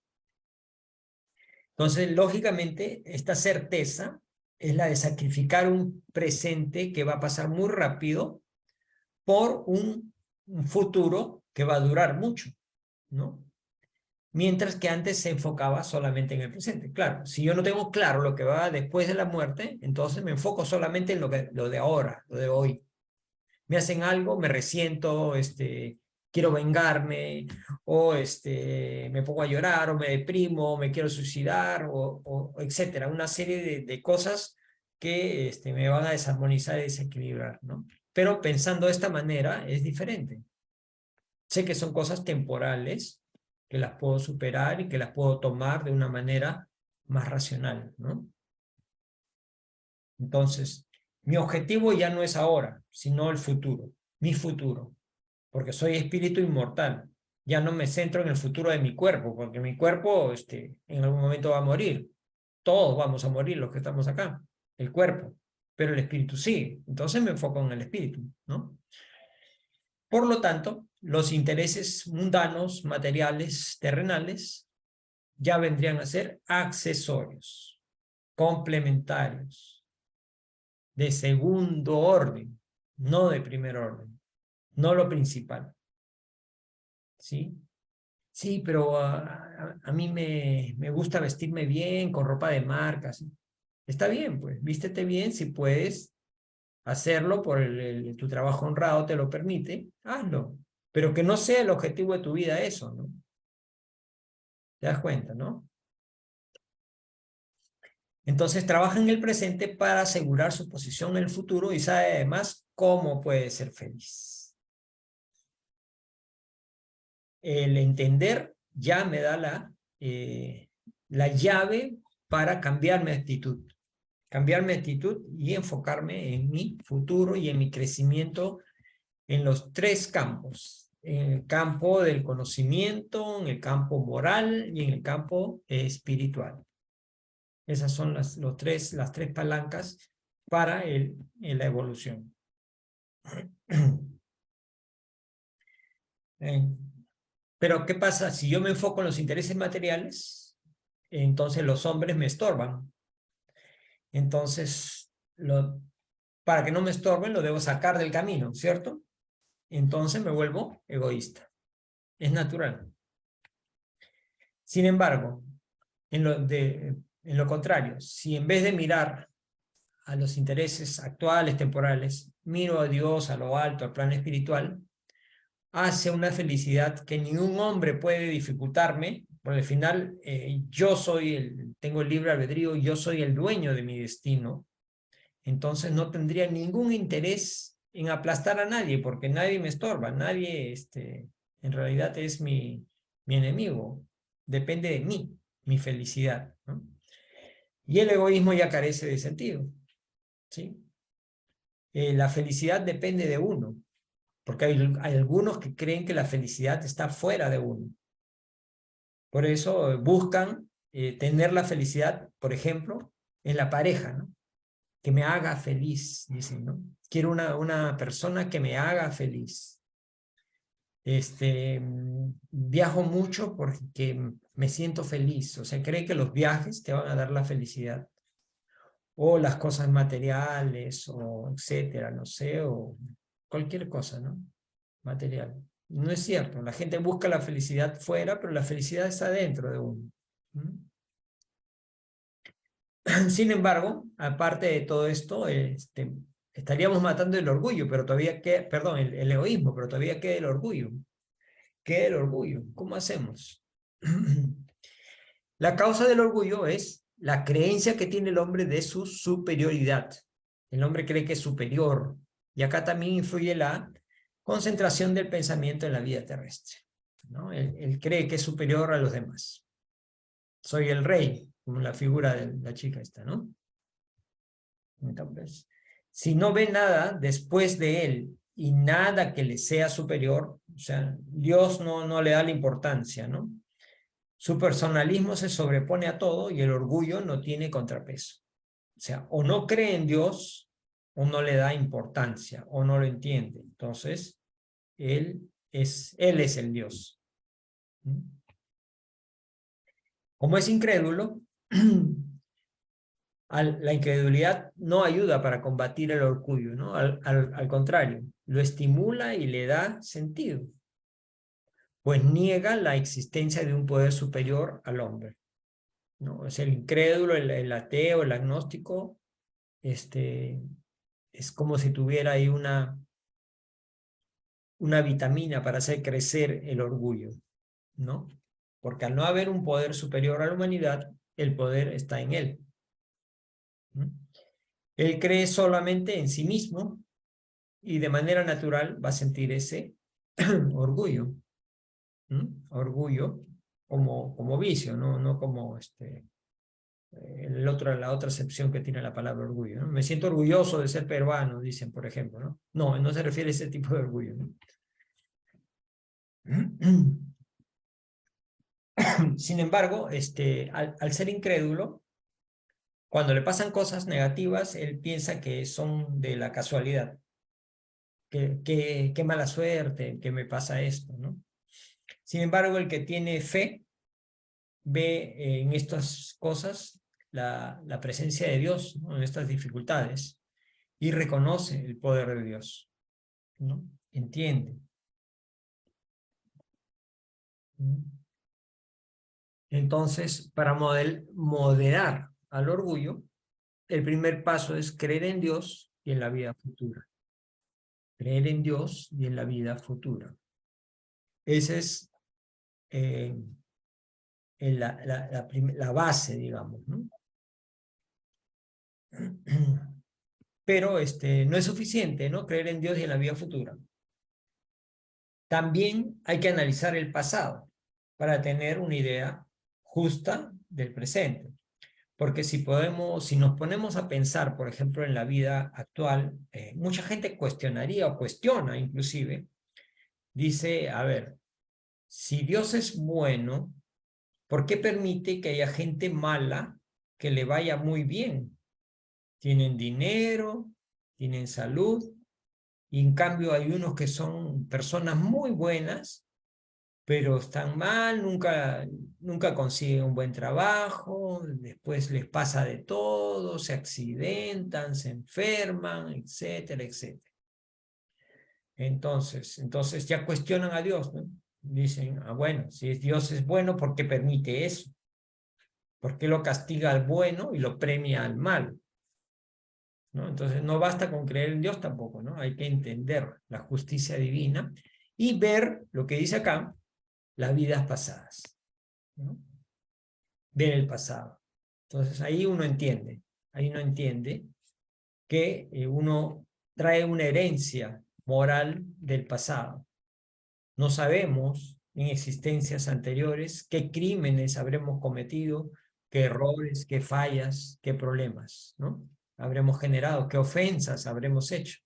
Entonces, lógicamente, esta certeza es la de sacrificar un presente que va a pasar muy rápido por un futuro que va a durar mucho, ¿no? Mientras que antes se enfocaba solamente en el presente. Claro, si yo no tengo claro lo que va después de la muerte, entonces me enfoco solamente en lo de ahora, lo de hoy. Me hacen algo, me resiento, quiero vengarme, o me pongo a llorar, o me deprimo, o me quiero suicidar, o etcétera. Una serie de cosas que me van a desarmonizar y desequilibrar, ¿no? Pero pensando de esta manera es diferente. Sé que son cosas temporales, que las puedo superar y que las puedo tomar de una manera más racional, ¿no? Entonces, mi objetivo ya no es ahora, sino el futuro, mi futuro, porque soy espíritu inmortal. Ya no me centro en el futuro de mi cuerpo, porque mi cuerpo en algún momento va a morir. Todos vamos a morir los que estamos acá, el cuerpo, pero el espíritu sí. Entonces me enfoco en el espíritu, ¿no? Por lo tanto, los intereses mundanos, materiales, terrenales, ya vendrían a ser accesorios, complementarios, de segundo orden, no de primer orden, no lo principal. ¿Sí? Sí, pero a mí me gusta vestirme bien, con ropa de marca. ¿Sí? Está bien, pues, vístete bien si puedes hacerlo por tu trabajo honrado te lo permite, hazlo. Pero que no sea el objetivo de tu vida eso, ¿no? ¿Te das cuenta, no? Entonces trabaja en el presente para asegurar su posición en el futuro y sabe además cómo puede ser feliz. El entender ya me da la llave para cambiar mi actitud. Cambiar mi actitud y enfocarme en mi futuro y en mi crecimiento en los tres campos. En el campo del conocimiento, en el campo moral y en el campo espiritual. Esas son las tres palancas para la evolución. Pero, ¿qué pasa? Si yo me enfoco en los intereses materiales, entonces los hombres me estorban. Entonces, para que no me estorben, lo debo sacar del camino, ¿cierto? Entonces me vuelvo egoísta. Es natural. Sin embargo, en lo contrario, si en vez de mirar a los intereses actuales, temporales, miro a Dios, a lo alto, al plano espiritual, hace una felicidad que ningún hombre puede dificultarme, porque al final yo tengo el libre albedrío, yo soy el dueño de mi destino, entonces no tendría ningún interés en aplastar a nadie, porque nadie me estorba, nadie en realidad es mi enemigo, depende de mí, mi felicidad, ¿no? Y el egoísmo ya carece de sentido, ¿sí? La felicidad depende de uno, porque hay algunos que creen que la felicidad está fuera de uno. Por eso buscan tener la felicidad, por ejemplo, en la pareja, ¿no? Que me haga feliz, dicen, ¿no? Quiero una persona que me haga feliz. Viajo mucho porque me siento feliz. O sea, cree que los viajes te van a dar la felicidad. O las cosas materiales, o etcétera, no sé, o cualquier cosa, ¿no? Material. No es cierto. La gente busca la felicidad fuera, pero la felicidad está dentro de uno. ¿Mm? Sin embargo, aparte de todo esto, estaríamos matando el orgullo, pero todavía queda, perdón, el egoísmo, pero todavía queda el orgullo. Queda el orgullo. ¿Cómo hacemos? La causa del orgullo es la creencia que tiene el hombre de su superioridad. El hombre cree que es superior. Y acá también influye la concentración del pensamiento en la vida terrestre, ¿no? Él cree que es superior a los demás. Soy el rey, como la figura de la chica esta, ¿no? Entonces, si no ve nada después de él y nada que le sea superior, o sea, Dios no le da la importancia, ¿no? Su personalismo se sobrepone a todo y el orgullo no tiene contrapeso. O sea, o no cree en Dios, o no le da importancia, o no lo entiende. Entonces, él es el Dios. Como es incrédulo, la incredulidad no ayuda para combatir el orgullo, ¿no? Al contrario, lo estimula y le da sentido, pues niega la existencia de un poder superior al hombre, ¿no? Es el incrédulo, el ateo, el agnóstico, es como si tuviera ahí una vitamina para hacer crecer el orgullo, ¿no? Porque al no haber un poder superior a la humanidad, el poder está en él, ¿no? Él cree solamente en sí mismo y de manera natural va a sentir ese orgullo, ¿no? Orgullo como vicio, no como la otra acepción que tiene la palabra orgullo, ¿no? Me siento orgulloso de ser peruano, dicen, por ejemplo, ¿no? No se refiere a ese tipo de orgullo, ¿no? Sin embargo, al ser incrédulo, cuando le pasan cosas negativas, él piensa que son de la casualidad. Qué mala suerte, que me pasa esto, ¿no? Sin embargo, el que tiene fe ve en estas cosas la presencia de Dios, ¿no? En estas dificultades, y reconoce el poder de Dios, ¿no? Entiende. ¿No? Entonces, para moderar al orgullo, el primer paso es creer en Dios y en la vida futura. Creer en Dios y en la vida futura. Esa es la base, digamos, ¿no? Pero no es suficiente, ¿no? Creer en Dios y en la vida futura. También hay que analizar el pasado para tener una idea justa del presente. Porque si nos ponemos a pensar, por ejemplo, en la vida actual, mucha gente cuestionaría o cuestiona inclusive, dice, a ver, si Dios es bueno, ¿por qué permite que haya gente mala que le vaya muy bien? Tienen dinero, tienen salud, y en cambio hay unos que son personas muy buenas, pero están mal, nunca consiguen un buen trabajo, después les pasa de todo, se accidentan, se enferman, etcétera, etcétera. Entonces ya cuestionan a Dios, ¿no? Dicen, bueno, si Dios es bueno, ¿por qué permite eso? ¿Por qué lo castiga al bueno y lo premia al mal? ¿No? Entonces no basta con creer en Dios tampoco, ¿no? Hay que entender la justicia divina y ver lo que dice acá, las vidas pasadas, ¿no? Ver el pasado. Entonces ahí uno entiende que uno trae una herencia moral del pasado. No sabemos en existencias anteriores qué crímenes habremos cometido, qué errores, qué fallas, qué problemas, ¿no? Habremos generado, qué ofensas habremos hecho,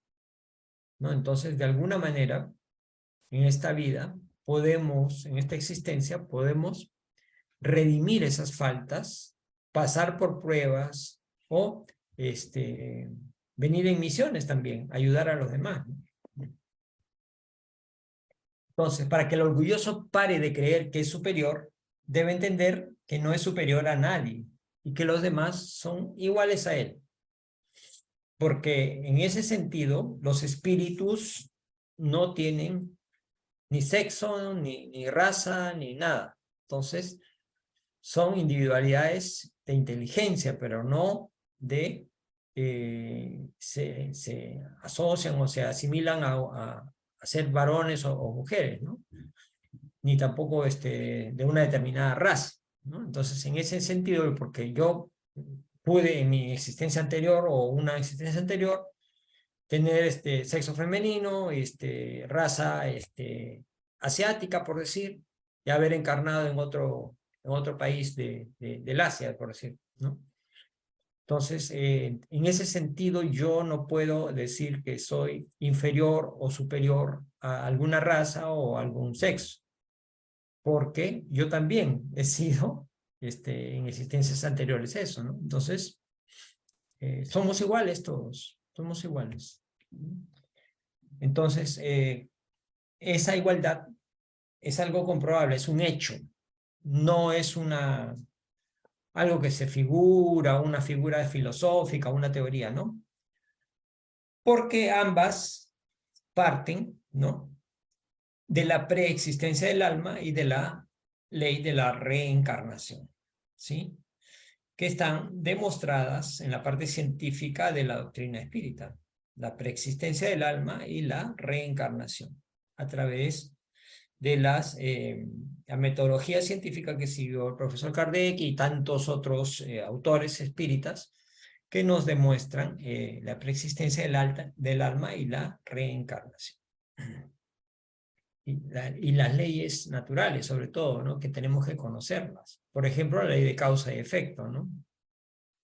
¿no? Entonces, de alguna manera, en esta vida, en esta existencia, podemos redimir esas faltas, pasar por pruebas o venir en misiones también, ayudar a los demás, ¿no? Entonces, para que el orgulloso pare de creer que es superior, debe entender que no es superior a nadie y que los demás son iguales a él. Porque en ese sentido, los espíritus no tienen ni sexo, ni raza, ni nada. Entonces, son individualidades de inteligencia, pero no se asocian o se asimilan a ser varones o mujeres, ¿no? Ni tampoco de una determinada raza, ¿no? Entonces, en ese sentido, porque yo pude en mi existencia anterior o una existencia anterior tener sexo femenino, raza asiática, por decir, y haber encarnado en otro país del Asia, por decir, ¿no? Entonces, en ese sentido, yo no puedo decir que soy inferior o superior a alguna raza o a algún sexo, porque yo también he sido en existencias anteriores eso, ¿no? Entonces, somos iguales todos, somos iguales. Entonces, esa igualdad es algo comprobable, es un hecho, no es algo que se figura, una figura filosófica, una teoría, ¿no? Porque ambas parten, ¿no?, de la preexistencia del alma y de la ley de la reencarnación, ¿sí?, que están demostradas en la parte científica de la doctrina espírita, la preexistencia del alma y la reencarnación, a través de la metodología científica que siguió el profesor Kardec y tantos otros autores espíritas que nos demuestran la preexistencia del alma y la reencarnación. Y las leyes naturales, sobre todo, ¿no?, que tenemos que conocerlas. Por ejemplo, la ley de causa y efecto, ¿no?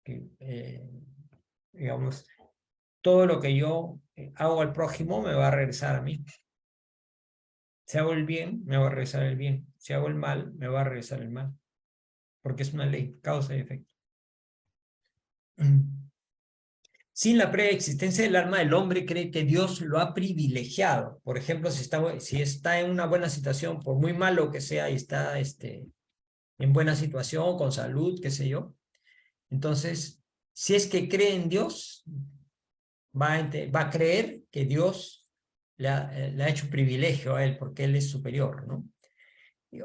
Que, digamos, todo lo que yo hago al prójimo me va a regresar a mí. Si hago el bien, me va a regresar el bien. Si hago el mal, me va a regresar el mal. Porque es una ley, causa y efecto. Sin la preexistencia del alma, el hombre cree que Dios lo ha privilegiado. Por ejemplo, si está en una buena situación, por muy malo que sea, y está en buena situación, con salud, qué sé yo, entonces, si es que cree en Dios, va a creer que Dios le ha hecho privilegio a él porque él es superior, ¿no?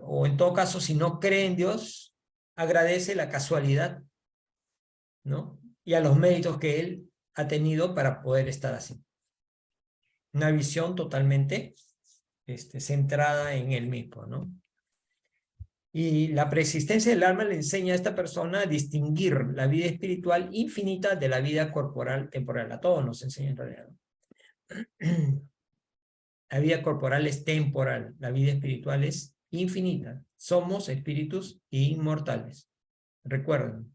O en todo caso, si no cree en Dios, agradece la casualidad, ¿no?, y a los méritos que él ha tenido para poder estar así. Una visión totalmente centrada en él mismo, ¿no? Y la preexistencia del alma le enseña a esta persona a distinguir la vida espiritual infinita de la vida corporal temporal. A todos nos enseña en realidad, ¿no? La vida corporal es temporal, la vida espiritual es infinita. Somos espíritus inmortales. Recuerden.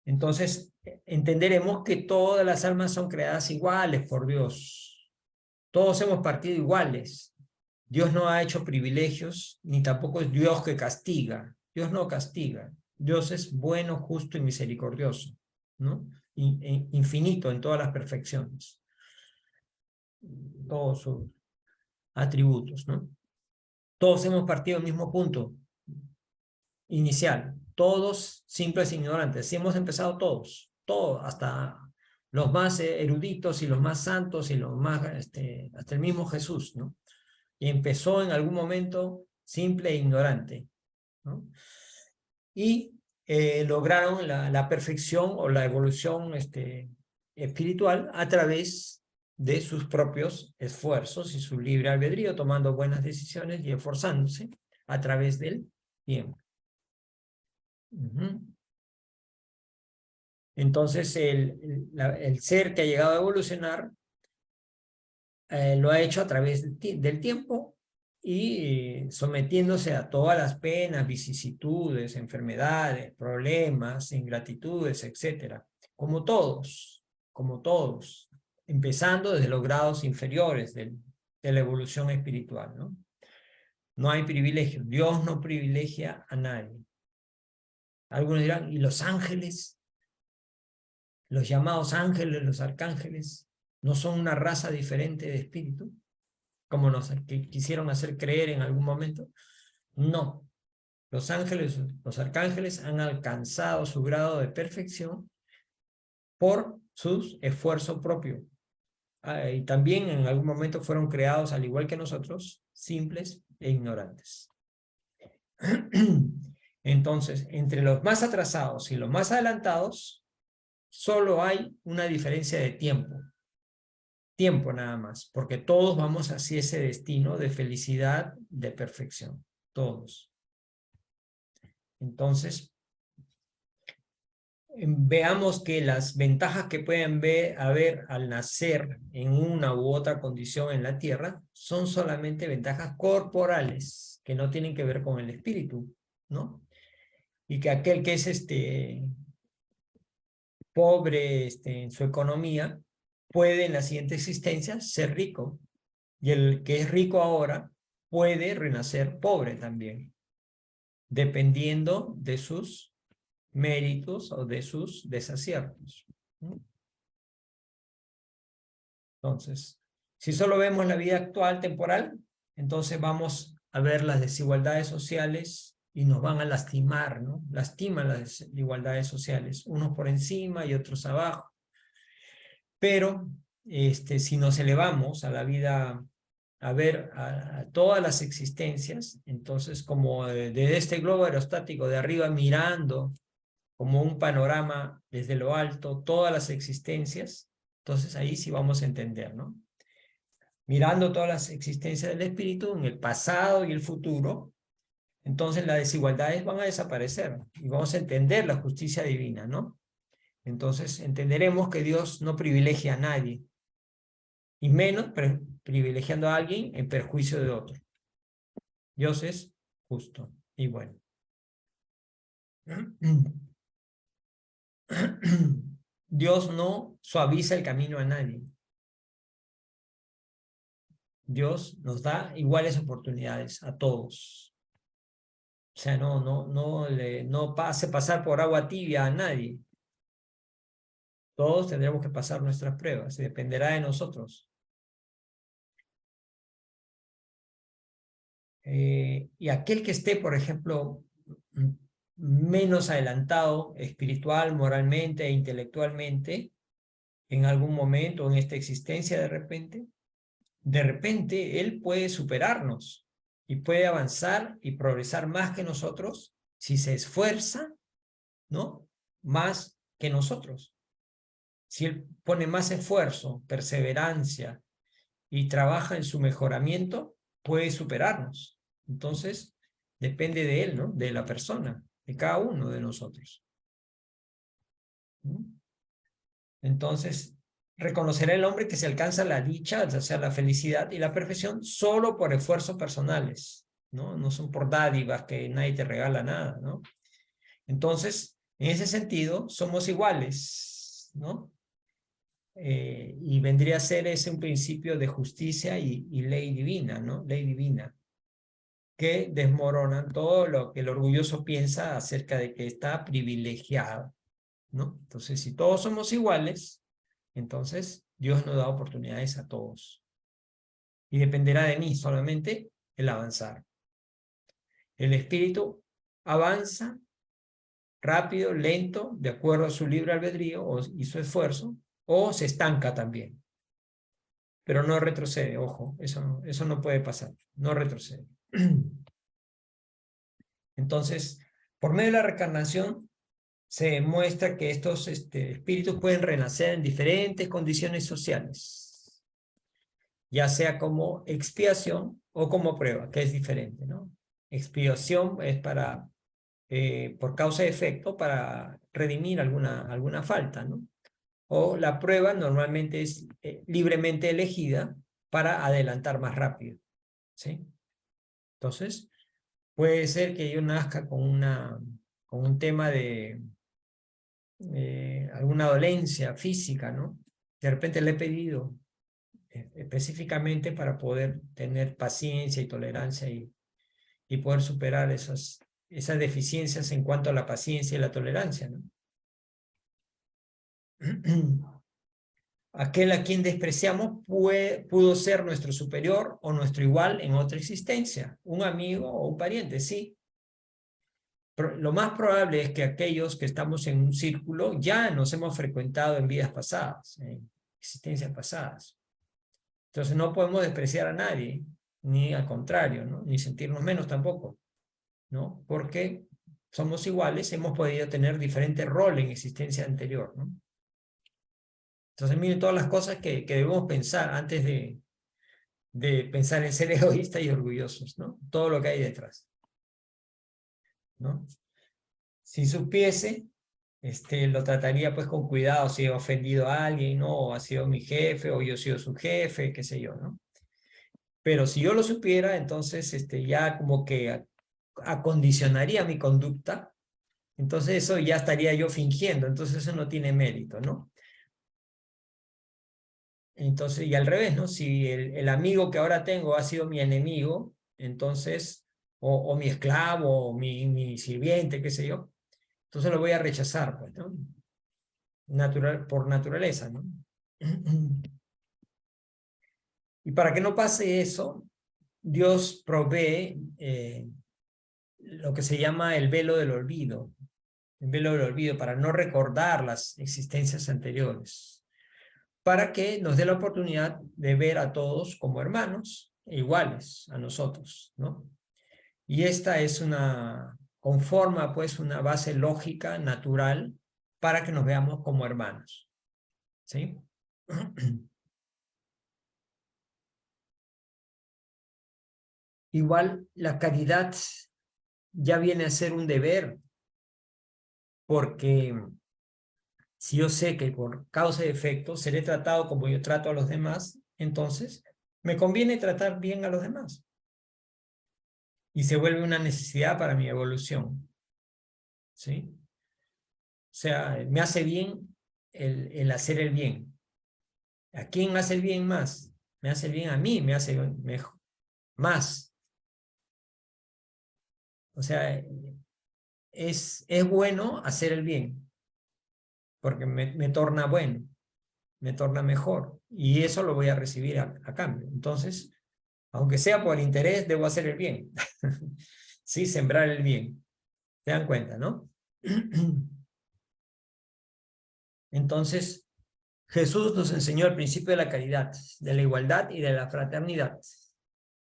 Entonces, entenderemos que todas las almas son creadas iguales por Dios. Todos hemos partido iguales. Dios no ha hecho privilegios, ni tampoco es Dios que castiga. Dios no castiga. Dios es bueno, justo y misericordioso, ¿no? Infinito en todas las perfecciones. Todos sus atributos, ¿no? Todos hemos partido del mismo punto inicial. Todos simples e ignorantes. Sí, hemos empezado todos, hasta los más eruditos y los más santos y los más, hasta el mismo Jesús, ¿no? Y empezó en algún momento simple e ignorante, ¿no? Y lograron la perfección o la evolución espiritual a través de sus propios esfuerzos y su libre albedrío, tomando buenas decisiones y esforzándose a través del tiempo. Entonces, el ser que ha llegado a evolucionar lo ha hecho a través del tiempo y sometiéndose a todas las penas, vicisitudes, enfermedades, problemas, ingratitudes, etc. Como todos, empezando desde los grados inferiores de la evolución espiritual, ¿no? No hay privilegio. Dios no privilegia a nadie. Algunos dirán, ¿y los ángeles? Los llamados ángeles, los arcángeles, ¿no son una raza diferente de espíritu? Como nos quisieron hacer creer en algún momento. No. Los ángeles, los arcángeles han alcanzado su grado de perfección por su esfuerzo propio. Y también en algún momento fueron creados, al igual que nosotros, simples e ignorantes. Entonces, entre los más atrasados y los más adelantados, solo hay una diferencia de tiempo. Tiempo nada más, porque todos vamos hacia ese destino de felicidad, de perfección. Todos. Entonces, veamos que las ventajas que pueden haber al nacer en una u otra condición en la tierra son solamente ventajas corporales, que no tienen que ver con el espíritu, ¿no? Y que aquel que es pobre en su economía puede en la siguiente existencia ser rico, y el que es rico ahora puede renacer pobre también, dependiendo de sus méritos o de sus desaciertos. Entonces, si solo vemos la vida actual, temporal, entonces vamos a ver las desigualdades sociales y nos van a lastimar, ¿no? Lastiman las desigualdades sociales, unos por encima y otros abajo. Pero si nos elevamos a la vida, a ver a todas las existencias, entonces como desde este globo aerostático de arriba mirando como un panorama desde lo alto, todas las existencias, entonces ahí sí vamos a entender, ¿no? Mirando todas las existencias del espíritu en el pasado y el futuro, entonces las desigualdades van a desaparecer y vamos a entender la justicia divina, ¿no? Entonces entenderemos que Dios no privilegia a nadie, y menos privilegiando a alguien en perjuicio de otro. Dios es justo y bueno. Dios no suaviza el camino a nadie. Dios nos da iguales oportunidades a todos. O sea, no hace pasar por agua tibia a nadie. Todos tendremos que pasar nuestras pruebas y dependerá de nosotros. Y aquel que esté, por ejemplo, menos adelantado espiritual, moralmente e intelectualmente, en algún momento en esta existencia de repente él puede superarnos y puede avanzar y progresar más que nosotros si se esfuerza, ¿no? Más que nosotros. Si él pone más esfuerzo, perseverancia y trabaja en su mejoramiento, puede superarnos. Entonces, depende de él, ¿no? De la persona, de cada uno de nosotros. Entonces, reconocerá el hombre que se alcanza la dicha, o sea, la felicidad y la perfección solo por esfuerzos personales, ¿no? No son por dádivas que nadie te regala nada, ¿no? Entonces, en ese sentido, somos iguales, ¿no? Y vendría a ser ese un principio de justicia y ley divina, ¿no? Ley divina, que desmoronan todo lo que el orgulloso piensa acerca de que está privilegiado, ¿no? Entonces, si todos somos iguales, entonces Dios nos da oportunidades a todos. Y dependerá de mí solamente el avanzar. El espíritu avanza rápido, lento, de acuerdo a su libre albedrío y su esfuerzo, o se estanca también. Pero no retrocede, ojo, eso no puede pasar, no retrocede. Entonces, por medio de la reencarnación, se demuestra que estos espíritus pueden renacer en diferentes condiciones sociales, ya sea como expiación o como prueba, que es diferente, ¿no? Expiación es por causa y efecto, para redimir alguna falta, ¿no? O la prueba normalmente es libremente elegida para adelantar más rápido, ¿sí? Entonces, puede ser que yo nazca con un tema de alguna dolencia física, ¿no? De repente le he pedido específicamente para poder tener paciencia y tolerancia y poder superar esas deficiencias en cuanto a la paciencia y la tolerancia, ¿no? Aquel a quien despreciamos pudo ser nuestro superior o nuestro igual en otra existencia, un amigo o un pariente, sí. Pero lo más probable es que aquellos que estamos en un círculo ya nos hemos frecuentado en vidas pasadas, en existencias pasadas. Entonces no podemos despreciar a nadie, ni al contrario, ¿no? Ni sentirnos menos tampoco, ¿no? Porque somos iguales, hemos podido tener diferente rol en existencia anterior, ¿no? Entonces, miren todas las cosas que debemos pensar antes de pensar en ser egoístas y orgullosos, ¿no? Todo lo que hay detrás, ¿no? Si supiese, lo trataría pues con cuidado si he ofendido a alguien, ¿no? O ha sido mi jefe, o yo he sido su jefe, qué sé yo, ¿no? Pero si yo lo supiera, entonces ya como que acondicionaría mi conducta, entonces eso ya estaría yo fingiendo, entonces eso no tiene mérito, ¿no? Entonces, y al revés, ¿no? Si el amigo que ahora tengo ha sido mi enemigo, entonces, o mi esclavo, o mi sirviente, qué sé yo, entonces lo voy a rechazar, pues, ¿no? Por naturaleza, ¿no? Y para que no pase eso, Dios provee lo que se llama el velo del olvido, el velo del olvido, para no recordar las existencias anteriores, para que nos dé la oportunidad de ver a todos como hermanos e iguales a nosotros, ¿no? Y esta es conforma pues una base lógica, natural, para que nos veamos como hermanos, ¿sí? Igual la caridad ya viene a ser un deber, porque si yo sé que por causa y efecto seré tratado como yo trato a los demás, entonces me conviene tratar bien a los demás. Y se vuelve una necesidad para mi evolución, ¿sí? O sea, me hace bien el hacer el bien. ¿A quién me hace el bien más? Me hace el bien a mí, me hace mejor, más. O sea, es bueno hacer el bien, porque me torna bueno, me torna mejor, y eso lo voy a recibir a cambio. Entonces, aunque sea por interés, debo hacer el bien. Sí, sembrar el bien. ¿Se dan cuenta, no? Entonces, Jesús nos enseñó el principio de la caridad, de la igualdad y de la fraternidad.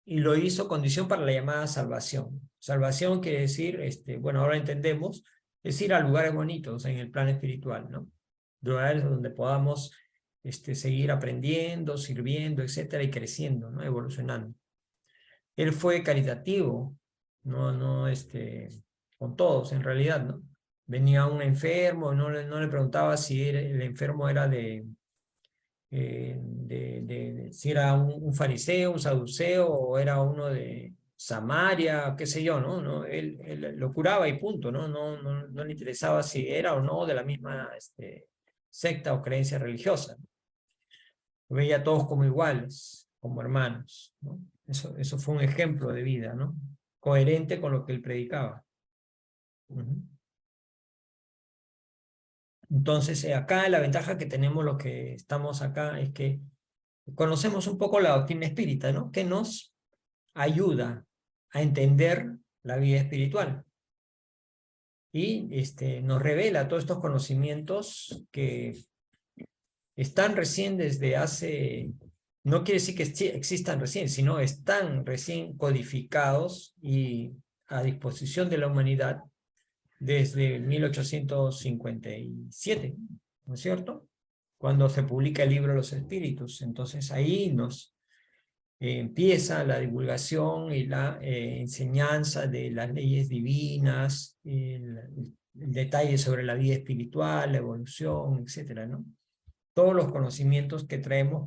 Y lo hizo condición para la llamada salvación. Salvación quiere decir, bueno, ahora entendemos, es ir a lugares bonitos en el plano espiritual, ¿no? Lugares donde podamos seguir aprendiendo, sirviendo, etcétera, y creciendo, ¿no? Evolucionando. Él fue caritativo, no, con todos en realidad, ¿no? Venía un enfermo, no le preguntaba si el enfermo era si era un fariseo, un saduceo, o era uno de Samaria, qué sé yo, ¿no? Él lo curaba y punto, ¿no? No le interesaba si era o no de la misma secta o creencia religiosa. Lo veía a todos como iguales, como hermanos, ¿no? Eso fue un ejemplo de vida, ¿no? Coherente con lo que él predicaba. Entonces, acá la ventaja que tenemos los que estamos acá es que conocemos un poco la doctrina espírita, ¿no? Que nos ayuda a entender la vida espiritual. Y nos revela todos estos conocimientos que están recién desde hace, no quiere decir que existan recién, sino están recién codificados y a disposición de la humanidad desde 1857, ¿no es cierto? Cuando se publica el libro de los espíritus. Entonces ahí nos empieza la divulgación y la enseñanza de las leyes divinas, el detalle sobre la vida espiritual, la evolución, etcétera, ¿no? Todos los conocimientos que traemos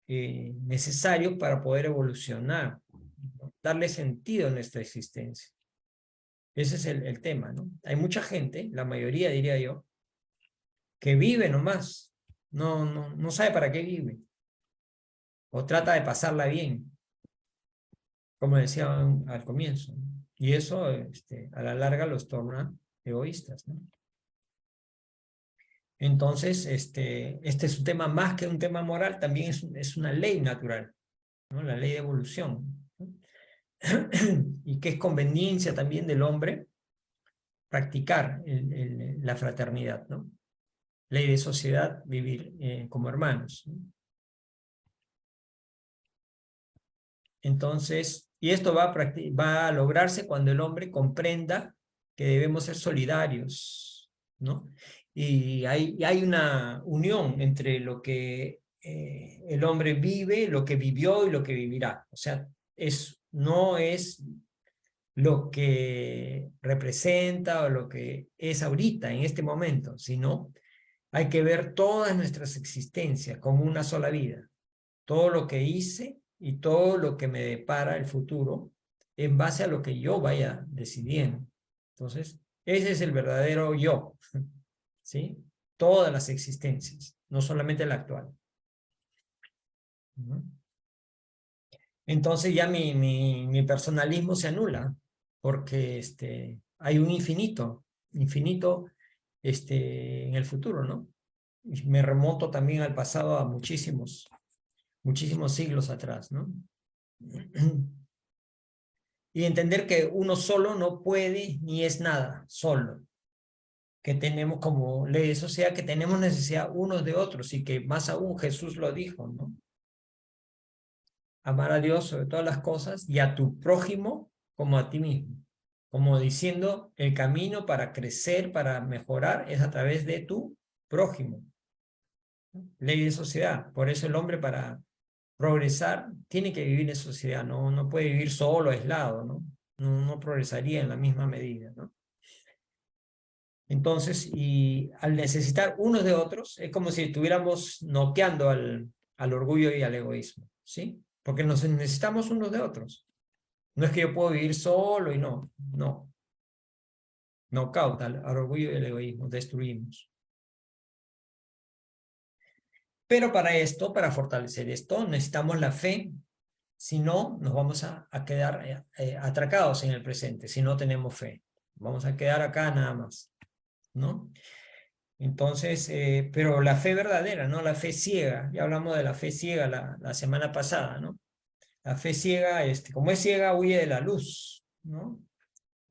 necesarios para poder evolucionar, ¿no? Darle sentido a nuestra existencia. Ese es el tema, ¿no? Hay mucha gente, la mayoría diría yo, que vive nomás, no sabe para qué vive, o trata de pasarla bien, como decía al comienzo, ¿no? Y eso a la larga los torna egoístas, ¿no? Entonces, este es un tema más que un tema moral, también es una ley natural, ¿no? La ley de evolución, ¿no? Y que es conveniencia también del hombre practicar la fraternidad, ¿no? Ley de sociedad, vivir como hermanos, ¿no? Entonces, y esto va a lograrse cuando el hombre comprenda que debemos ser solidarios, ¿no? Y hay una unión entre lo que el hombre vive, lo que vivió y lo que vivirá. O sea, no es lo que representa o lo que es ahorita, en este momento, sino hay que ver todas nuestras existencias como una sola vida. Todo lo que hice y todo lo que me depara el futuro en base a lo que yo vaya decidiendo. Entonces, ese es el verdadero yo, ¿sí? Todas las existencias, no solamente la actual. Entonces ya mi personalismo se anula, porque hay un infinito en el futuro, ¿no? Y me remonto también al pasado, a muchísimos siglos atrás, ¿no? Y entender que uno solo no puede ni es nada, solo. Que tenemos como ley de sociedad, que tenemos necesidad unos de otros, y que más aún Jesús lo dijo, ¿no? Amar a Dios sobre todas las cosas y a tu prójimo como a ti mismo. Como diciendo, el camino para crecer, para mejorar, es a través de tu prójimo. Ley de sociedad. Por eso el hombre, para progresar, tiene que vivir en sociedad, no puede vivir solo, aislado, ¿no? No progresaría en la misma medida, ¿no? Entonces, y al necesitar unos de otros, es como si estuviéramos noqueando al orgullo y al egoísmo, ¿sí? Porque nos necesitamos unos de otros. No es que yo puedo vivir solo y no. Knockout al orgullo y al egoísmo, destruimos. Pero para esto, para fortalecer esto, necesitamos la fe. Si no, nos vamos a quedar atracados en el presente, si no tenemos fe. Vamos a quedar acá nada más, ¿no? Entonces, pero la fe verdadera, no la fe ciega. Ya hablamos de la fe ciega la semana pasada, ¿no? La fe ciega, como es ciega, huye de la luz, ¿no?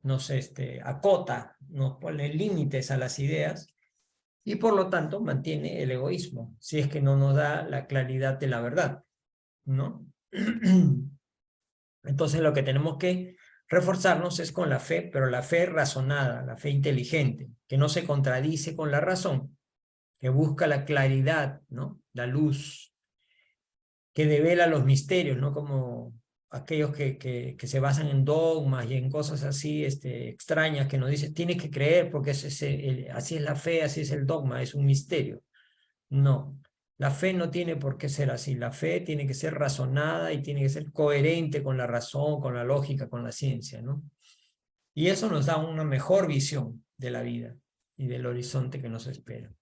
Nos acota, nos pone límites a las ideas y por lo tanto mantiene el egoísmo, si es que no nos da la claridad de la verdad, ¿no? Entonces lo que tenemos que reforzarnos es con la fe, pero la fe razonada, la fe inteligente, que no se contradice con la razón, que busca la claridad, ¿no? La luz, que devela los misterios, ¿no? Como aquellos que se basan en dogmas y en cosas así extrañas, que nos dicen, tienes que creer porque así es la fe, así es el dogma, es un misterio. No, la fe no tiene por qué ser así. La fe tiene que ser razonada y tiene que ser coherente con la razón, con la lógica, con la ciencia, ¿no? Y eso nos da una mejor visión de la vida y del horizonte que nos espera.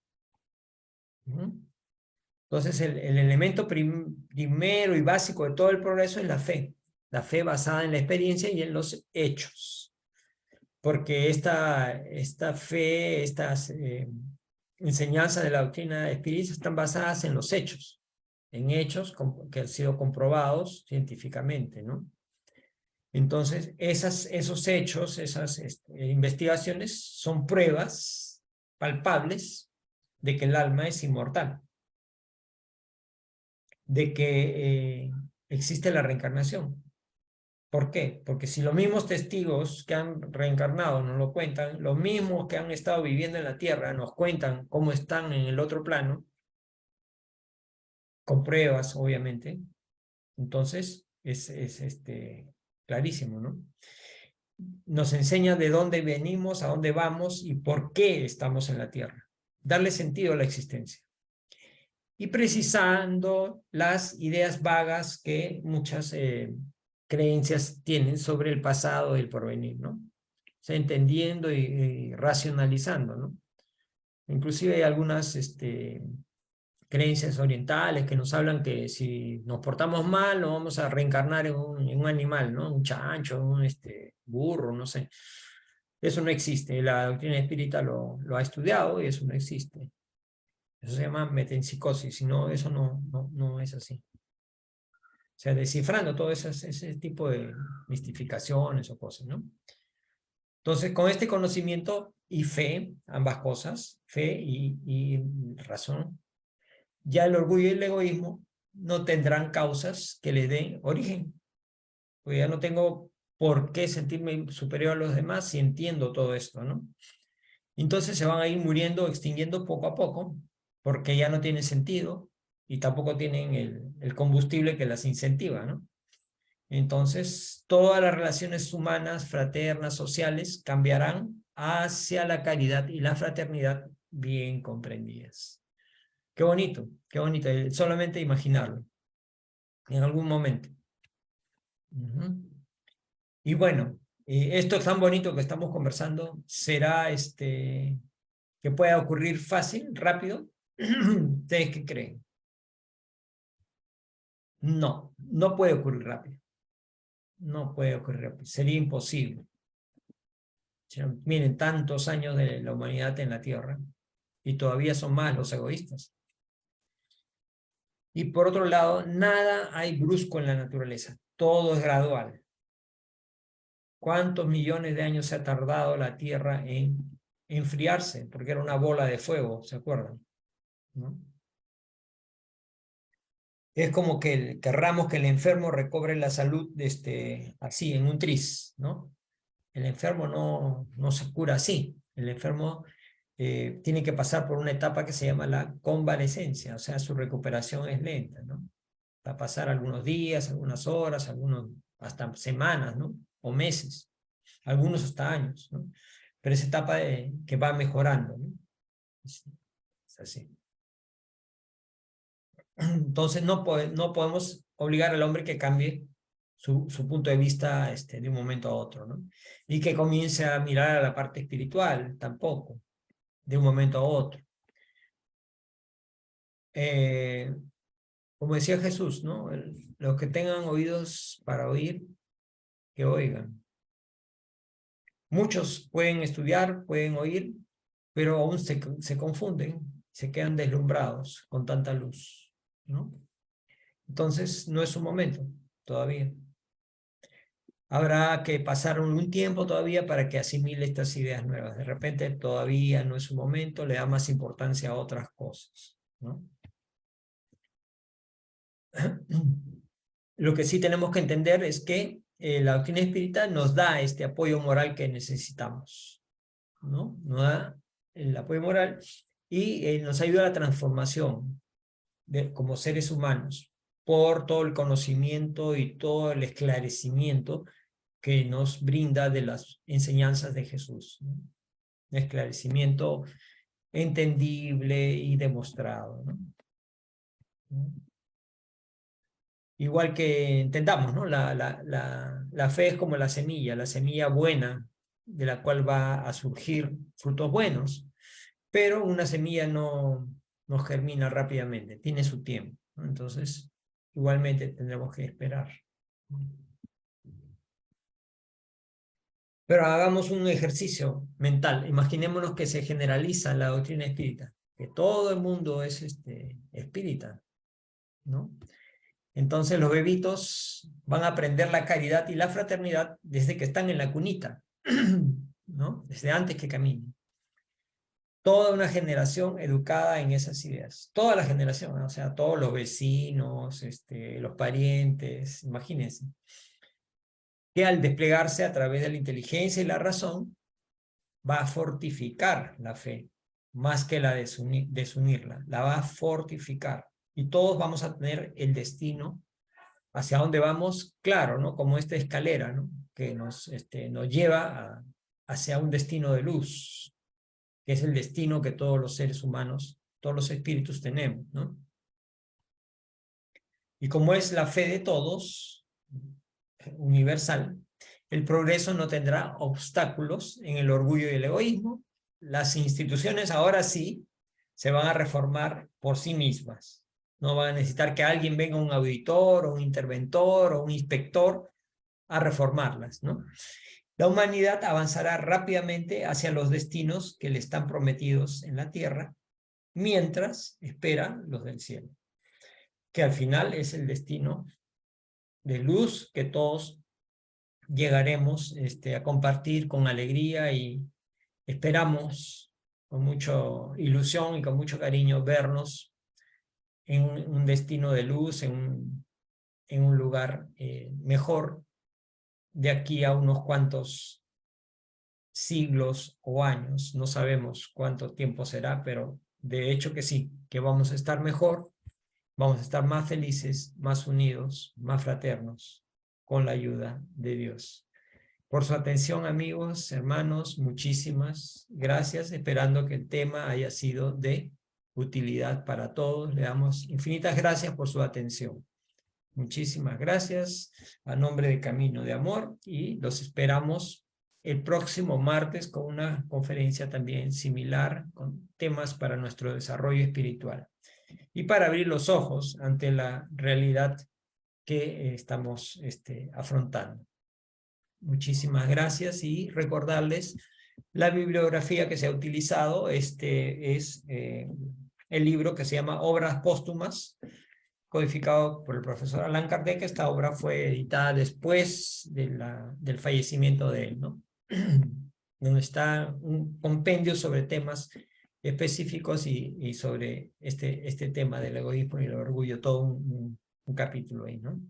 Entonces, el elemento primero y básico de todo el progreso es la fe basada en la experiencia y en los hechos. Porque esta fe, estas enseñanzas de la doctrina espírita están basadas en los hechos, en hechos que han sido comprobados científicamente, ¿no? Entonces, esos hechos, esas investigaciones son pruebas palpables de que el alma es inmortal, de que existe la reencarnación. ¿Por qué? Porque si los mismos testigos que han reencarnado nos lo cuentan, los mismos que han estado viviendo en la Tierra nos cuentan cómo están en el otro plano, con pruebas, obviamente, entonces es clarísimo, ¿no? Nos enseña de dónde venimos, a dónde vamos y por qué estamos en la Tierra. Darle sentido a la existencia. Y precisando las ideas vagas que muchas creencias tienen sobre el pasado y el porvenir, ¿no? O sea, entendiendo y racionalizando, ¿no? Inclusive hay algunas creencias orientales que nos hablan que si nos portamos mal nos vamos a reencarnar en un animal, ¿no? Un chancho, un burro, no sé. Eso no existe. La doctrina espírita lo ha estudiado y eso no existe. Eso se llama metempsicosis, si no, eso no es así. O sea, descifrando todo ese tipo de mistificaciones o cosas, ¿no? Entonces, con este conocimiento y fe, ambas cosas, fe y razón, ya el orgullo y el egoísmo no tendrán causas que les den origen. Pues ya no tengo ¿por qué sentirme superior a los demás si entiendo todo esto, ¿no? Entonces se van a ir muriendo, extinguiendo poco a poco, porque ya no tienen sentido y tampoco tienen el combustible que las incentiva, ¿no? Entonces, todas las relaciones humanas, fraternas, sociales, cambiarán hacia la caridad y la fraternidad bien comprendidas. Qué bonito, solamente imaginarlo en algún momento. Y bueno, esto tan bonito que estamos conversando, ¿será que pueda ocurrir fácil, rápido? ¿Ustedes qué creen? No, no puede ocurrir rápido. No puede ocurrir rápido. Sería imposible. Miren, tantos años de la humanidad en la Tierra y todavía son más los egoístas. Y por otro lado, nada hay brusco en la naturaleza. Todo es gradual. ¿Cuántos millones de años se ha tardado la Tierra en enfriarse? Porque era una bola de fuego, ¿se acuerdan? ¿No? Es como que querramos que el enfermo recobre la salud así, en un tris, ¿no? El enfermo no se cura así. El enfermo tiene que pasar por una etapa que se llama la convalescencia, o sea, su recuperación es lenta, ¿no? Va a pasar algunos días, algunas horas, algunos hasta semanas, ¿no? O meses, algunos hasta años, ¿no? Pero esa etapa que va mejorando, ¿no? Es así. Entonces no podemos obligar al hombre que cambie su punto de vista de un momento a otro, ¿no? Y que comience a mirar a la parte espiritual, tampoco, de un momento a otro. Como decía Jesús, ¿no? Los que tengan oídos para oír, que oigan. Muchos pueden estudiar, pueden oír, pero aún se confunden, se quedan deslumbrados con tanta luz, ¿no? Entonces no es su momento todavía. Habrá que pasar un tiempo todavía para que asimile estas ideas nuevas. De repente todavía no es su momento, le da más importancia a otras cosas, ¿no? Lo que sí tenemos que entender es que la doctrina espírita nos da este apoyo moral que necesitamos, ¿no? Nos da el apoyo moral y nos ayuda a la transformación como seres humanos por todo el conocimiento y todo el esclarecimiento que nos brinda de las enseñanzas de Jesús, ¿no? Un esclarecimiento entendible y demostrado, ¿no? Igual que entendamos, ¿no? La fe es como la semilla buena, de la cual va a surgir frutos buenos, pero una semilla no germina rápidamente, tiene su tiempo, ¿no? Entonces, igualmente tendremos que esperar. Pero hagamos un ejercicio mental. Imaginémonos que se generaliza la doctrina espírita, que todo el mundo es espírita, ¿no? Entonces los bebitos van a aprender la caridad y la fraternidad desde que están en la cunita, ¿no? Desde antes que caminen. Toda una generación educada en esas ideas. Toda la generación, ¿no? O sea, todos los vecinos, los parientes, imagínense. Que al desplegarse a través de la inteligencia y la razón, va a fortificar la fe, más que la desunirla, la va a fortificar. Y todos vamos a tener el destino hacia dónde vamos, claro, ¿no? Como esta escalera, ¿no? Que nos lleva hacia un destino de luz, que es el destino que todos los seres humanos, todos los espíritus tenemos, ¿no? Y como es la fe de todos, universal, el progreso no tendrá obstáculos en el orgullo y el egoísmo. Las instituciones ahora sí se van a reformar por sí mismas. No van a necesitar que alguien venga, un auditor, o un interventor, o un inspector, a reformarlas, ¿no? La humanidad avanzará rápidamente hacia los destinos que le están prometidos en la tierra, mientras esperan los del cielo, que al final es el destino de luz que todos llegaremos a compartir con alegría y esperamos con mucha ilusión y con mucho cariño vernos en un destino de luz, en un lugar mejor, de aquí a unos cuantos siglos o años, no sabemos cuánto tiempo será, pero de hecho que sí, que vamos a estar mejor, vamos a estar más felices, más unidos, más fraternos, con la ayuda de Dios. Por su atención, amigos, hermanos, muchísimas gracias, esperando que el tema haya sido de utilidad para todos. Le damos infinitas gracias por su atención. Muchísimas gracias a nombre de Camino de Amor y los esperamos el próximo martes con una conferencia también similar con temas para nuestro desarrollo espiritual y para abrir los ojos ante la realidad que estamos afrontando. Muchísimas gracias y recordarles la bibliografía que se ha utilizado. Es el libro que se llama Obras Póstumas, codificado por el profesor Allan Kardec. Esta obra fue editada después del fallecimiento de él, ¿no? Donde está un compendio sobre temas específicos y sobre este tema del egoísmo y el orgullo, todo un capítulo ahí, ¿no?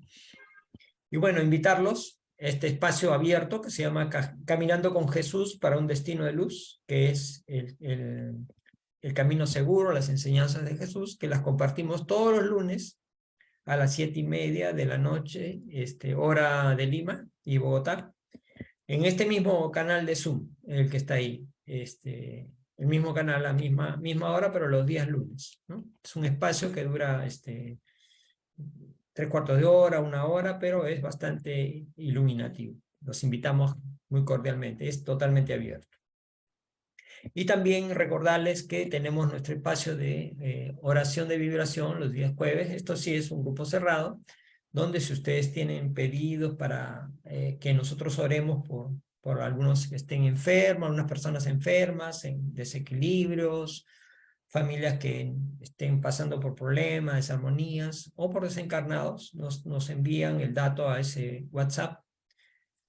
Y bueno, invitarlos a este espacio abierto que se llama Caminando con Jesús para un destino de luz, que es el camino seguro, las enseñanzas de Jesús, que las compartimos todos los lunes a las 7:30 de la noche, hora de Lima y Bogotá, en este mismo canal de Zoom, el que está ahí, el mismo canal, la misma hora, pero los días lunes, ¿no? Es un espacio que dura 3/4 de hora, 1 hora, pero es bastante iluminativo. Los invitamos muy cordialmente, es totalmente abierto. Y también recordarles que tenemos nuestro espacio de oración de vibración los días jueves. Esto sí es un grupo cerrado, donde si ustedes tienen pedidos para que nosotros oremos por algunos que estén enfermos, algunas personas enfermas, en desequilibrios, familias que estén pasando por problemas, desarmonías, o por desencarnados, nos envían el dato a ese WhatsApp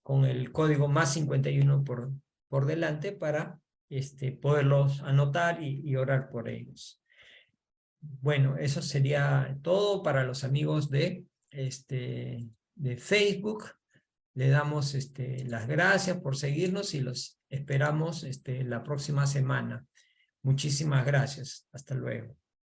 con el código +51 por delante para poderlos anotar y orar por ellos. Bueno, eso sería todo para los amigos de Facebook. Le damos las gracias por seguirnos y los esperamos la próxima semana. Muchísimas gracias. Hasta luego.